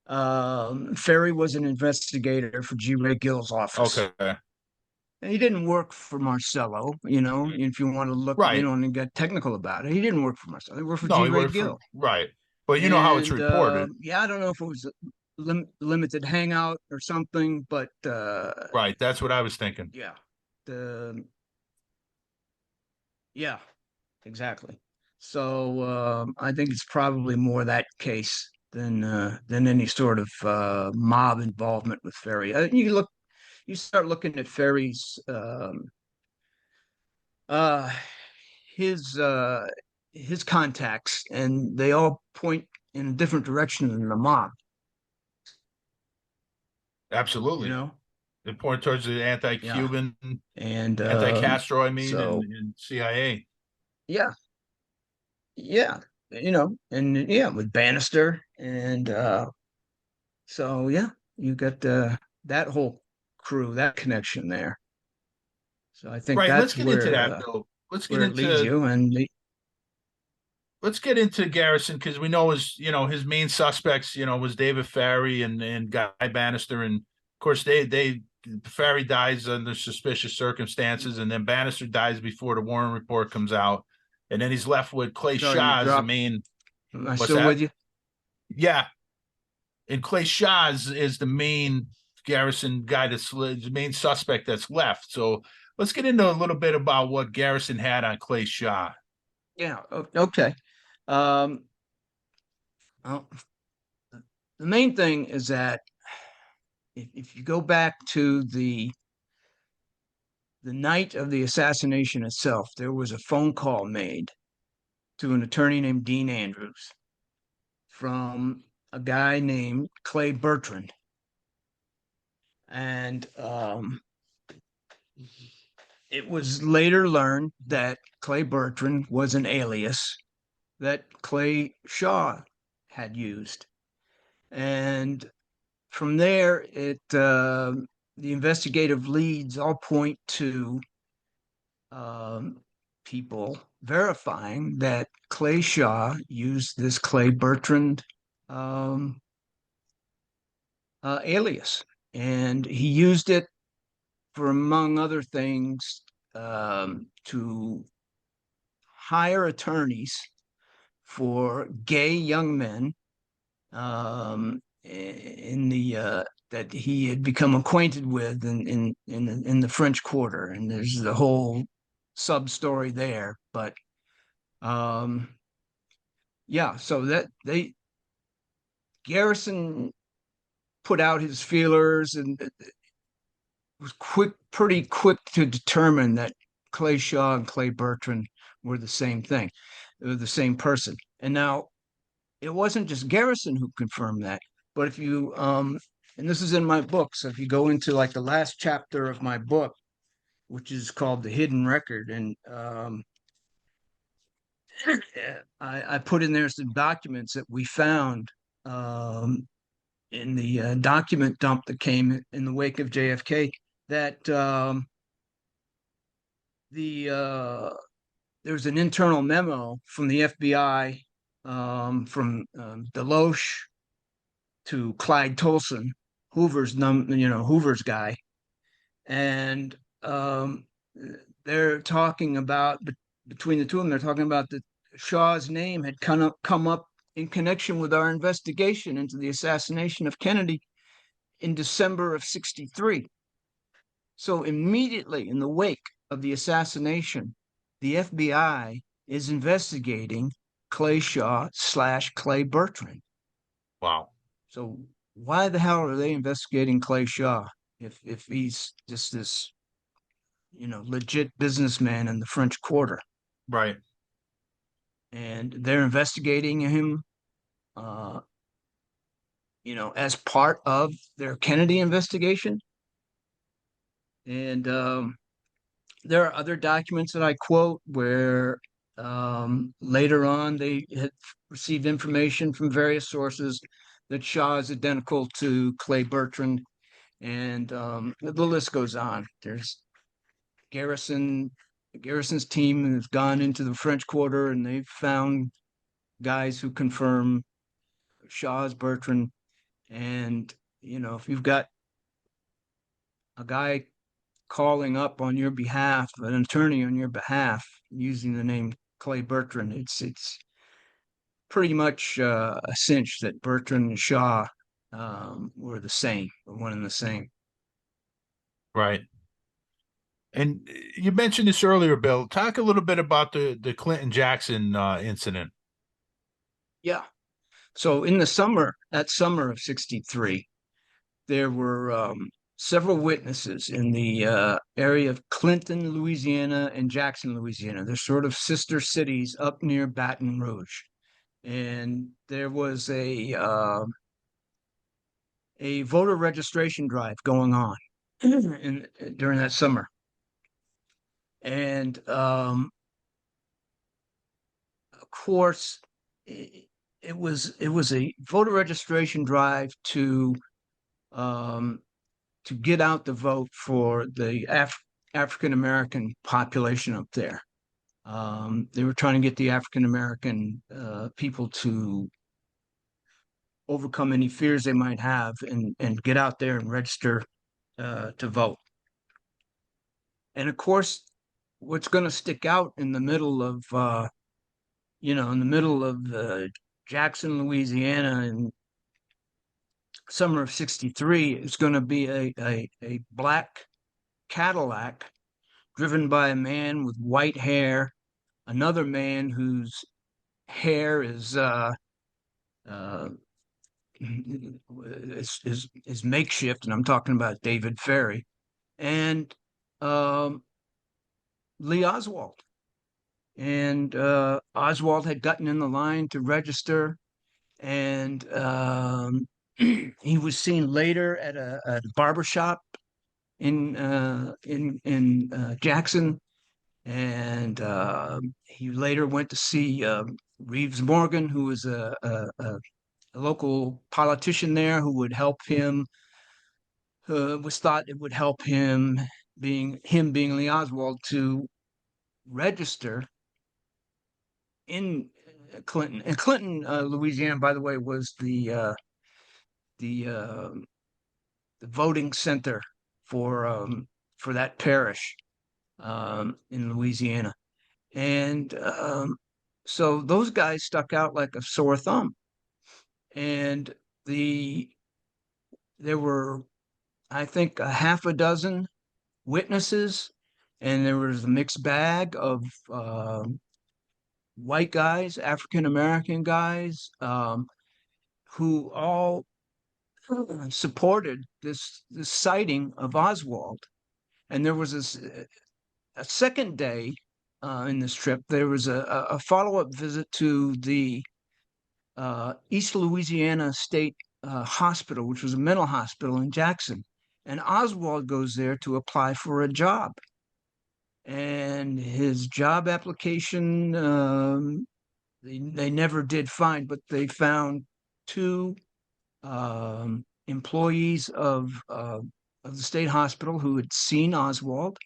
Ferry was an investigator for G. Ray Gill's office. Okay. And he didn't work for Marcello, if you want to look, Right. and get technical about it. He didn't work for Marcello. He worked for No, G. he Ray worked for Gill. right. But you know how it's And reported. yeah, I don't know if it was a limited hangout or something, but Right. That's what I was thinking. yeah, the yeah, exactly. So I think it's probably more that case than any sort of mob involvement with Ferry. You start looking at Ferry's uh, his uh, his contacts, and they all point in a different direction than the mob. You Absolutely. know, It pointed towards the yeah, anti-Cuban, and anti-Castro, I mean, so and CIA. yeah, yeah, and yeah, with Bannister, and so yeah, you got that whole crew, that connection there. So I think Right. Let's that's get into that, Bill. where it leads you, and Let's get into Garrison because we know his main suspects was David Ferry and Guy Bannister, and of course they Ferry dies under suspicious circumstances, and then Bannister dies before the Warren report comes out, and then he's left with Clay sorry you Shaw as the dropped. main. Am I What's still that? with you? Yeah, and Clay Shaw is the main Garrison guy that's the main suspect that's left. So let's get into a little bit about what Garrison had on Clay Shaw. Yeah. Okay. Um, well, the main thing is that if you go back to the night of the assassination itself, there was a phone call made to an attorney named Dean Andrews from a guy named Clay Bertrand, and it was later learned that Clay Bertrand was an alias that Clay Shaw had used, and from there, the investigative leads all point to um, people verifying that Clay Shaw used this Clay Bertrand um, alias, and he used it for, among other things, to hire attorneys for gay young men in the that he had become acquainted with in the French Quarter, and there's the whole sub story there. But yeah, so that Garrison put out his feelers and was pretty quick to determine that Clay Shaw and Clay Bertrand were the same thing. They were the same person. And now it wasn't just Garrison who confirmed that, but if you and this is in my book, so if you go into like the last chapter of my book, which is called The Hidden Record, and I put in there some documents that we found in the document dump that came in the wake of JFK, that there's an internal memo from the FBI from Deloche to Clyde Tolson, Hoover's guy, and they're talking about, between the two of them, they're talking about that Shaw's name had come up in connection with our investigation into the assassination of Kennedy in December of '63. So immediately in the wake of the assassination, the FBI is investigating Clay Shaw / Clay Bertrand. Wow. So why the hell are they investigating Clay Shaw if he's just this, legit businessman in the French Quarter? Right. And they're investigating him, as part of their Kennedy investigation. And there are other documents that I quote where later on they had received information from various sources that Shaw is identical to Clay Bertrand, and the list goes on. There's Garrison's team has gone into the French Quarter, and they've found guys who confirm Shaw's Bertrand. And if you've got a guy calling up on your behalf, an attorney on your behalf, using the name Clay Bertrand, it's pretty much a cinch that Bertrand and Shaw were the same, one and the same. Right. And you mentioned this earlier, Bill. Talk a little bit about the Clinton Jackson incident. Yeah. So in the summer of '63, there were several witnesses in the area of Clinton, Louisiana, and Jackson, Louisiana. They're sort of sister cities up near Baton Rouge. And there was a voter registration drive going on during that summer. And of course, it was a voter registration drive to get out the vote for the African American population up there. They were trying to get the African American people to overcome any fears they might have and get out there and register to vote. And of course, what's going to stick out in the middle of Jackson, Louisiana, in summer of '63 is going to be a black Cadillac driven by a man with white hair, another man whose hair is makeshift, and I'm talking about David Ferry, and Lee Oswald. And Oswald had gotten in the line to register, and he was seen later at a barbershop in Jackson, and he later went to see Reeves Morgan, who was a local politician there, who would help him. Was thought it would help him, being Lee Oswald, to register in Clinton. And Clinton, Louisiana, by the way, was the voting center for that parish in Louisiana. And so those guys stuck out like a sore thumb. And there were, I think, a half a dozen witnesses, and there was a mixed bag of white guys, African American guys, who all supported this sighting of Oswald. And there was a second day in this trip. There was a follow up visit to the East Louisiana State Hospital, which was a mental hospital in Jackson. And Oswald goes there to apply for a job. And his job application, they never did find, but they found two employees of the state hospital who had seen Oswald,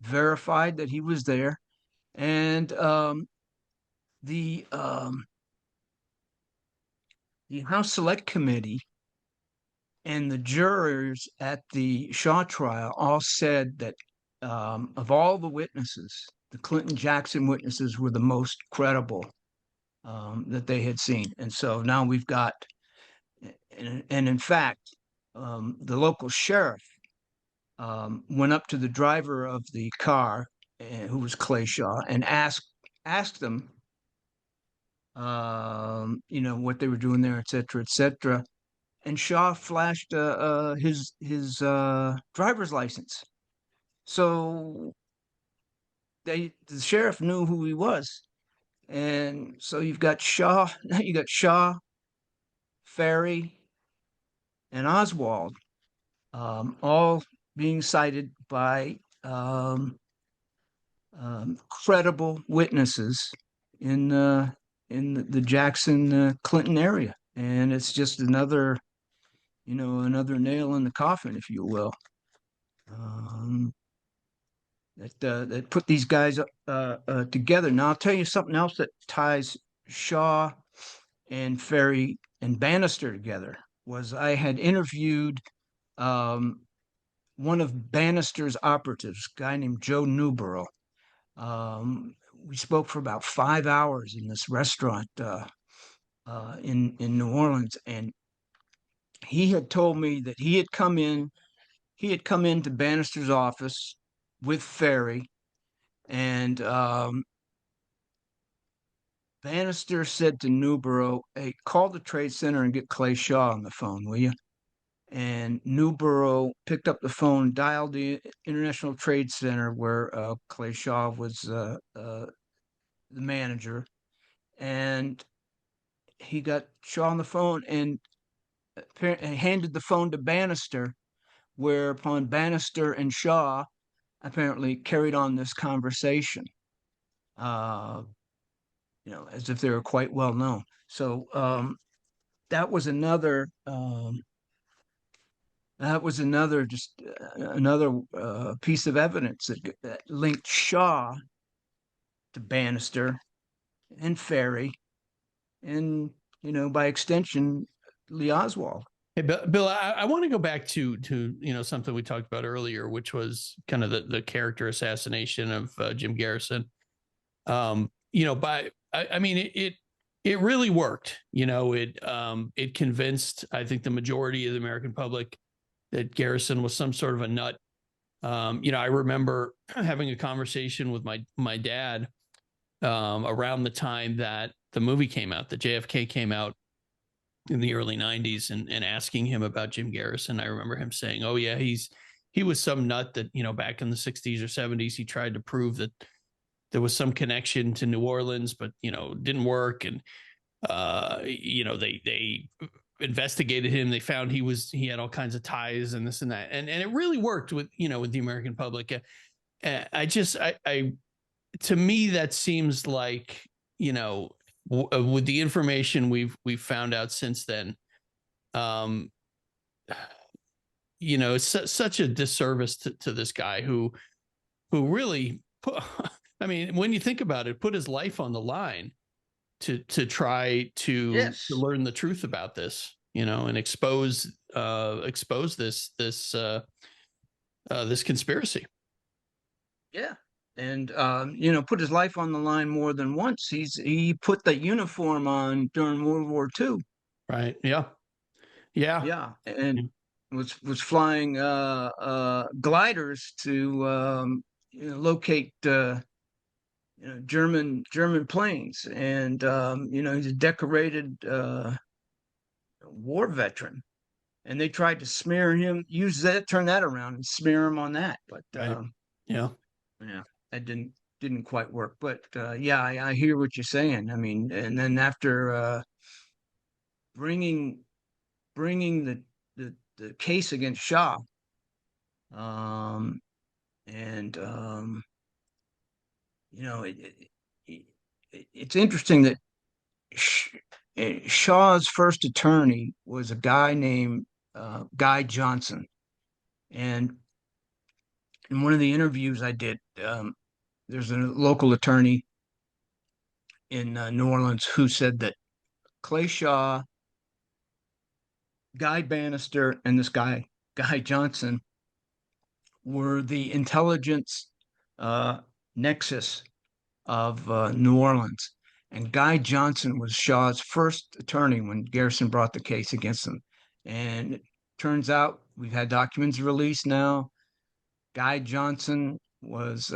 verified that he was there, and the House Select Committee and the jurors at the Shaw trial all said that of all the witnesses, the Clinton Jackson witnesses were the most credible that they had seen. And so now we've got, and in fact, the local sheriff went up to the driver of the car, who was Clay Shaw, and asked them, what they were doing there, et cetera, et cetera. And Shaw flashed his driver's license. So the sheriff knew who he was. And so you've got Shaw, Ferry, and Oswald, all being cited by credible witnesses in the Jackson Clinton area. And it's just another nail in the coffin, if you will, that put these guys together. Now I'll tell you something else that ties Shaw and Ferry and Bannister together. Was I had interviewed one of Bannister's operatives, a guy named Joe Newborough. We spoke for about 5 hours in this restaurant in New Orleans, and he had told me that he had come into Bannister's office with Ferry, and Bannister said to Newborough, "Hey, call the Trade Center and get Clay Shaw on the phone, will you?" And Newborough picked up the phone, dialed the International Trade Center where Clay Shaw was the manager, and he got Shaw on the phone and handed the phone to Bannister, whereupon Bannister and Shaw apparently carried on this conversation, as if they were quite well known. So that was another piece of evidence that linked Shaw to Bannister and Ferry, and by extension, Lee Oswald. Hey, Bill, I want to go back to something we talked about earlier, which was kind of the character assassination of Jim Garrison. I mean, it really worked. It convinced, I think, the majority of the American public that Garrison was some sort of a nut. I remember having a conversation with my dad around the time that the movie came out, that JFK came out in the early 90s, and asking him about Jim Garrison. I remember him saying, "Oh yeah, he was some nut that, back in the 60s or 70s, he tried to prove that there was some connection to New Orleans, but, didn't work. And, they investigated him. They found he had all kinds of ties and this and that. And it really worked with the American public. To me, that seems like, with the information we've found out since then, it's such a disservice to this guy who really I mean, when you think about it, put his life on the line to try to learn the truth about this, and expose this conspiracy. Yeah. and you know, put his life on the line more than once. He put the uniform on during World War II. Right. Yeah. Yeah. Yeah, and was flying gliders to you know, locate you know, German planes, and you know, he's a decorated war veteran. And they tried to smear him, use that, turn that around, and smear him on that, but Right. Yeah. yeah, that didn't quite work. But yeah, I hear what you're saying. I mean, and then after bringing bringing the case against Shah, um, and you know, it's interesting that Shaw's first attorney was a guy named Guy Johnson, and in one of the interviews I did, there's a local attorney in New Orleans who said that Clay Shaw, Guy Bannister, and this guy Guy Johnson were the intelligence nexus of New Orleans. And Guy Johnson was Shaw's first attorney when Garrison brought the case against him. And it turns out we've had documents released now. Guy Johnson was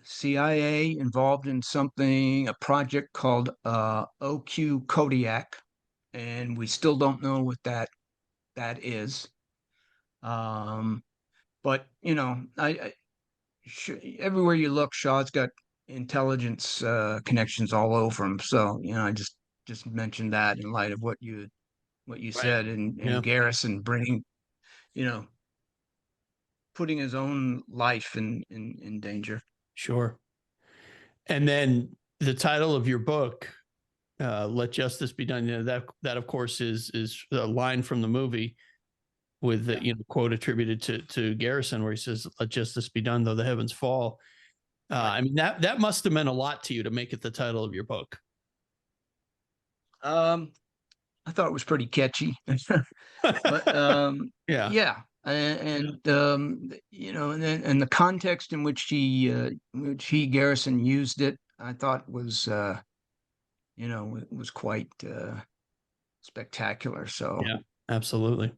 CIA involved in something, a project called OQ Kodiak, and we still don't know what that is. But you know, everywhere you look, Shaw's got intelligence connections all over him. So you know, I just mentioned that in light of what you Right. said, and Yeah. Garrison bringing, you know, putting his own life in danger. Sure. And then the title of your book, "Let Justice Be Done." You know, that of course is a line from the movie with the, you know, quote attributed to Garrison, where he says, "Let justice be done, though the heavens fall." I mean, that must have meant a lot to you to make it the title of your book. I thought it was pretty catchy, but Yeah. yeah, and you know, and then and the context in which he Garrison used it, I thought was you know, it was quite spectacular. So Yeah. Absolutely.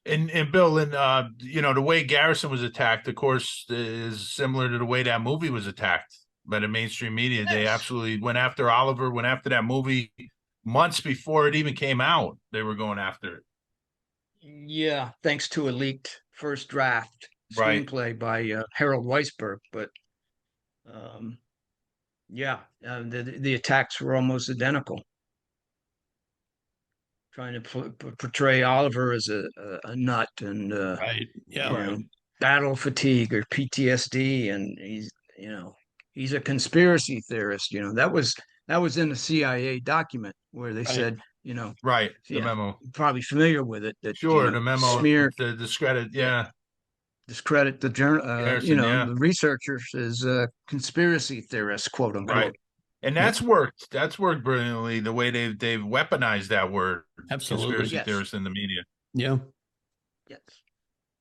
And Bill, and you know, the way Garrison was attacked, of course, is similar to the way that movie was attacked by the mainstream media. They yes, absolutely went after Oliver, went after that movie months before it even came out. They were going after it. yeah, thanks to a leaked first draft Right. screenplay by Harold Weisberg, but um, yeah, the attacks were almost identical, trying to portray Oliver as a nut and Right. Yeah. you know, battle fatigue or PTSD, and he's, you know, he's a conspiracy theorist. You know, that was in a CIA document where they Right. said, you know, Right. The yeah, memo. probably familiar with it, that you Sure. know, The memo smear, to discredit. yeah, Yeah. discredit the journal, you Garrison. know, Yeah. the researchers as conspiracy theorists, quote Right. unquote. And Yep. that's worked. That's worked brilliantly. The way they've weaponized that word, Absolutely. conspiracy Yes, theorists in the media. Yeah. yes,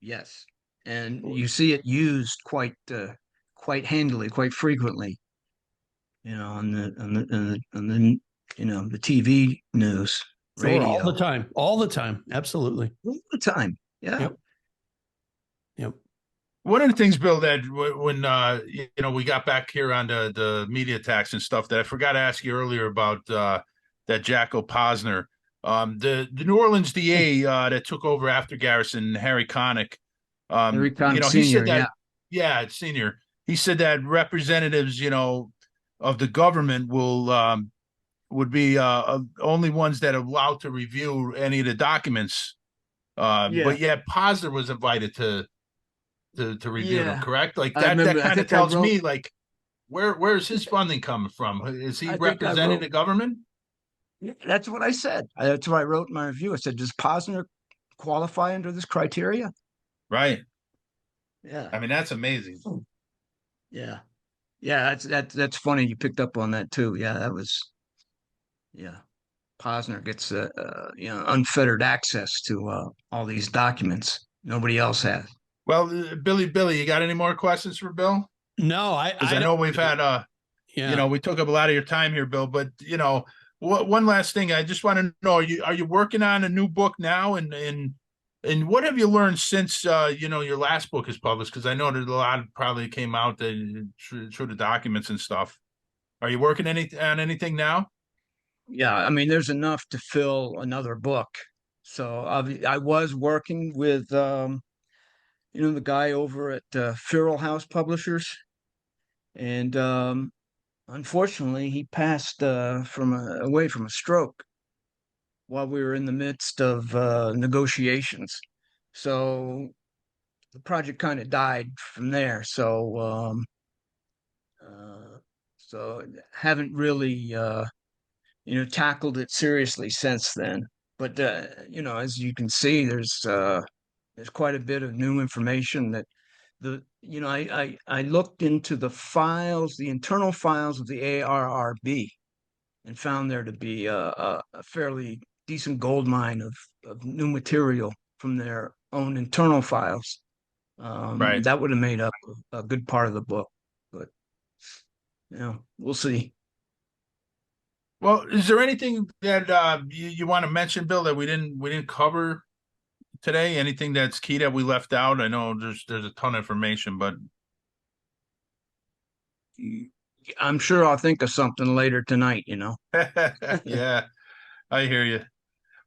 yes, and you see it used quite handily, quite frequently. You know, on the you know, the TV news, Sure. All the radio, time. All the time. Absolutely. all the time. Yeah. Yep. Yep. One of the things, Bill, that when you know, we got back here on the media attacks and stuff, that I forgot to ask you earlier about that Jacko Posner, the New Orleans DA that took over after Garrison, Harry Connick. Harry You Connick know, he Senior. said Yeah. that, yeah, senior. He said that representatives, you know, of the government will would be only ones that are allowed to review any of the documents. Yeah. But yet Posner was invited to review them, Yeah. correct? Like I that remember. I kind of think I tells wrote. me, like, where's his funding coming from? Is he I think I representing wrote. the government? Yeah, that's what I said. That's what I wrote in my review. I said, "Does Posner qualify under this criteria?" Right. Yeah. I mean, that's amazing. Yeah. Yeah. That's funny. You picked up on that too. Yeah. That was. Yeah. Posner gets you know, unfettered access to all these documents. Nobody else has. Well, Billy, you got any more questions for Bill? No, Because I I know don't. we've had Yeah. we took up a lot of your time here, Bill. But one last thing, I just want to know: are you working on a new book now? And what have you learned since your last book is published? Because I know that a lot probably came out through the documents and stuff. Are you working on anything now? Yeah, I mean, there's enough to fill another book. So I was working with the guy over at Feral House Publishers, and unfortunately, he passed away from a stroke while we were in the midst of negotiations. So the project kind of died from there. Uh, so haven't really tackled it seriously since then. But as you can see, there's quite a bit of new information that I looked into the files, the internal files of the ARRB, and found there to be a fairly decent gold mine of new material from their own internal files. Right. That would have made up a good part of the book, but we'll see. Well, is there anything that you want to mention, Bill, that we didn't cover today? Anything that's key that we left out? I know there's a ton of information, but I'm sure I'll think of something later tonight. yeah, I hear you.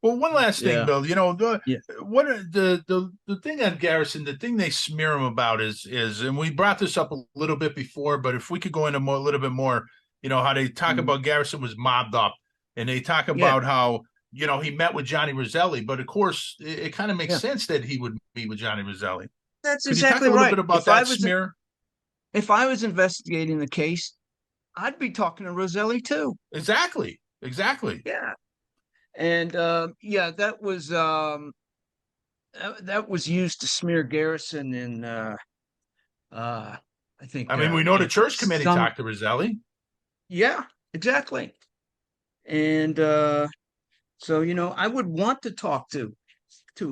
Well, one last thing, Yeah, Bill. yeah, What are the thing on Garrison? The thing they smear him about is, and we brought this up a little bit before, but if we could go into a little bit more, how they talk mm, about Garrison was mobbed up, and they talk yeah, about how he met with Johnny Roselli, but of course it kind of makes yeah. sense that he would meet with Johnny Roselli. That's Could you talk exactly a little right. bit about that smear? If I was investigating the case, I'd be talking to Roselli too. Exactly, exactly. Yeah, and yeah, that was used to smear Garrison in uh, I think I mean, we know the church committee some talked to Roselli. yeah, exactly. And so I would want to talk to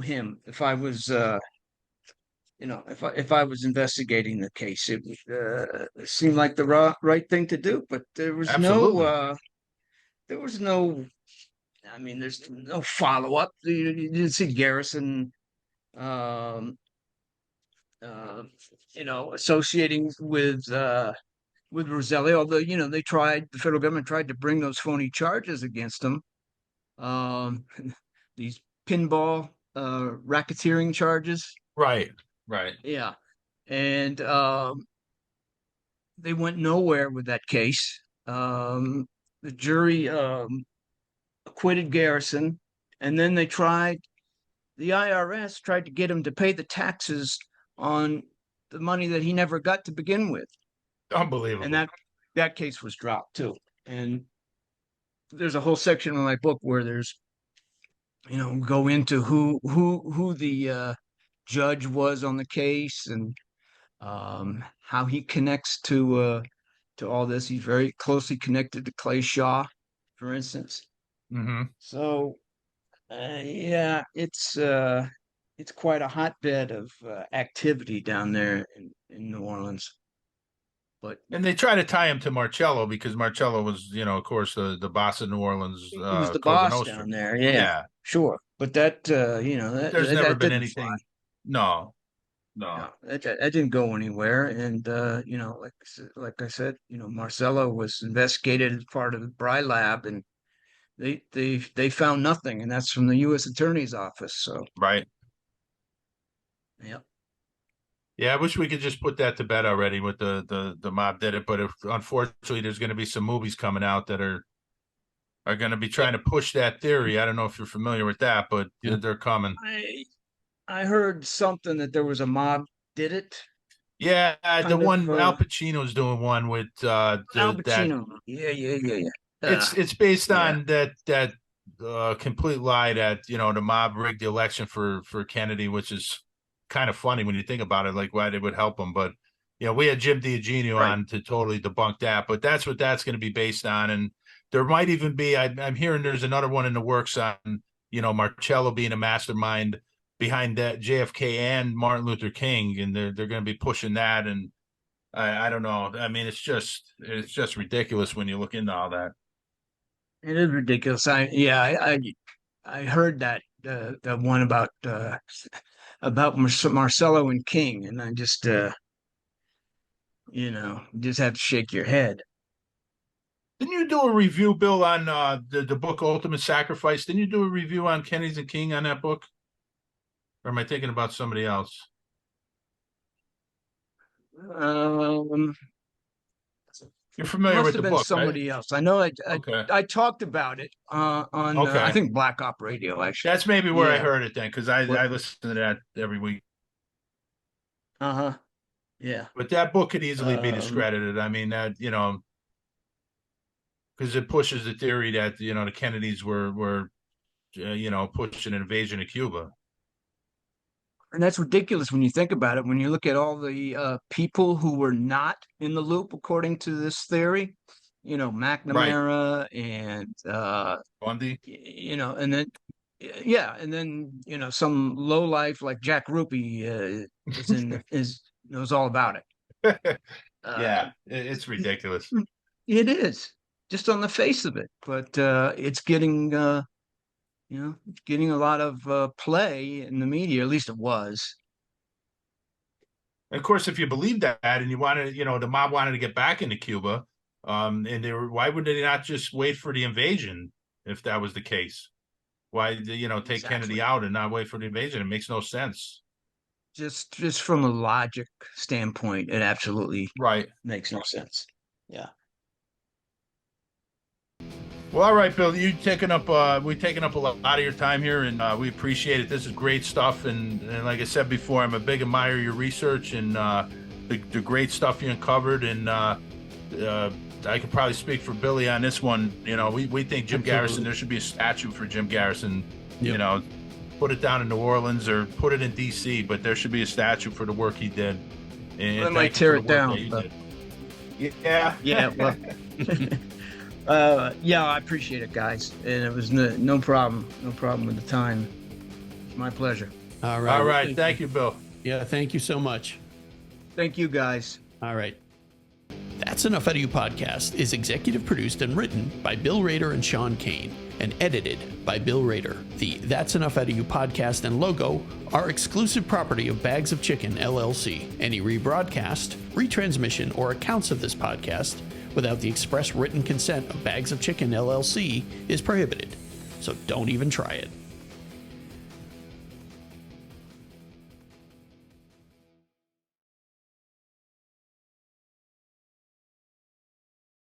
him if I was if I was investigating the case. It would seem like the right thing to do, but Absolutely. there was no I mean, there's no follow up. You didn't see Garrison, um, uh, associating with Roselli, although the federal government tried to bring those phony charges against him, um, these pinball racketeering charges. Right. Right. Yeah, and they went nowhere with that case. The jury acquitted Garrison, and then the IRS tried to get him to pay the taxes on the money that he never got to begin with, and Unbelievable. that case was dropped too. And there's a whole section in my book where there's go into who the judge was on the case, and how he connects to all this. He's very closely connected to Clay Shaw, for instance. Hmm. So yeah, it's quite a hotbed of activity down there in New Orleans. But And they try to tie him to Marcello because Marcello was, of course, the boss of New Orleans, he was the Cosa boss Nostra. down there. Yeah, Yeah, sure. But that but there's never that been didn't fly. anything. No, No, no, that didn't go anywhere. And like I said, Marcello was investigated as part of the Bry Lab, and they found nothing, and that's from the U.S. Attorney's Office. So right? yeah. Yeah, I wish we could just put that to bed already with the mob did it, but unfortunately, there's going to be some movies coming out that are going to be trying to push that theory. I don't know if you're familiar with that, but Yeah. they're coming. I heard something that there was a mob did it, Yeah, the kind of one Al Pacino's doing one with Al that Pacino. Yeah, yeah, yeah, yeah. it's based Yeah, on that complete lie that the mob rigged the election for Kennedy, which is kind of funny when you think about it, like why they would help him. But we had Jim D'Eugenio right. on to totally debunk that. But that's what that's going to be based on, and there might even be. I'm hearing there's another one in the works on Marcello being a mastermind behind that JFK and Martin Luther King, and they're going to be pushing that, and I don't know. I mean, it's just ridiculous when you look into all that. It is ridiculous. I heard that the one about Marcello and King, and I just just have to shake your head. Didn't you do a review, Bill, on the book Ultimate Sacrifice? Didn't you do a review on Kennedy and King on that book? Or am I thinking about somebody else? Um, You're familiar must with have the been book, right? somebody else. I know. Okay. I talked about it on Okay. I think Black Op Radio actually. That's maybe where I Yeah. heard it then, because I What? listen to that every week. Uh-huh. Yeah. But that book could easily be Um, discredited. I mean, that, because it pushes the theory that, the Kennedys were pushing an invasion of Cuba. And that's ridiculous when you think about it. When you look at all the people who were not in the loop, according to this theory, Right. McNamara and Bundy. and then and then some low life like Jack Ruby knows all about it. Yeah, it's ridiculous. It is just on the face of it, but it's getting getting a lot of play in the media. At least it was. And of course, if you believe that and you wanted, the mob wanted to get back into Cuba, and why would they not just wait for the invasion if that was the case? Why, take Exactly. Kennedy out and not wait for the invasion? It makes no sense. Just from a logic standpoint, it absolutely Right. makes no sense. Yeah. Well, all right, Bill, we've taken up a lot of your time here, and we appreciate it. This is great stuff, and like I said before, I'm a big admirer of your research and the great stuff you uncovered, and I could probably speak for Billy on this one. We think Jim Garrison, there should be a statue for Jim Garrison. Yep. Put it down in New Orleans or put it in D.C., but there should be a statue for the work he did. And I might tear it down. Yeah. Yeah. Well, I appreciate it, guys, and it was no problem with the time. It's my pleasure. All right. All right. Thank you, Bill. Yeah, thank you so much. Thank you, guys. All right. That's Enough Out of You podcast is executive produced and written by Bill Rader and Sean Kane and edited by Bill Rader. The That's Enough Out of You podcast and logo are exclusive property of Bags of Chicken, LLC. Any rebroadcast, retransmission, or accounts of this podcast without the express written consent of Bags of Chicken, LLC is prohibited. So don't even try it.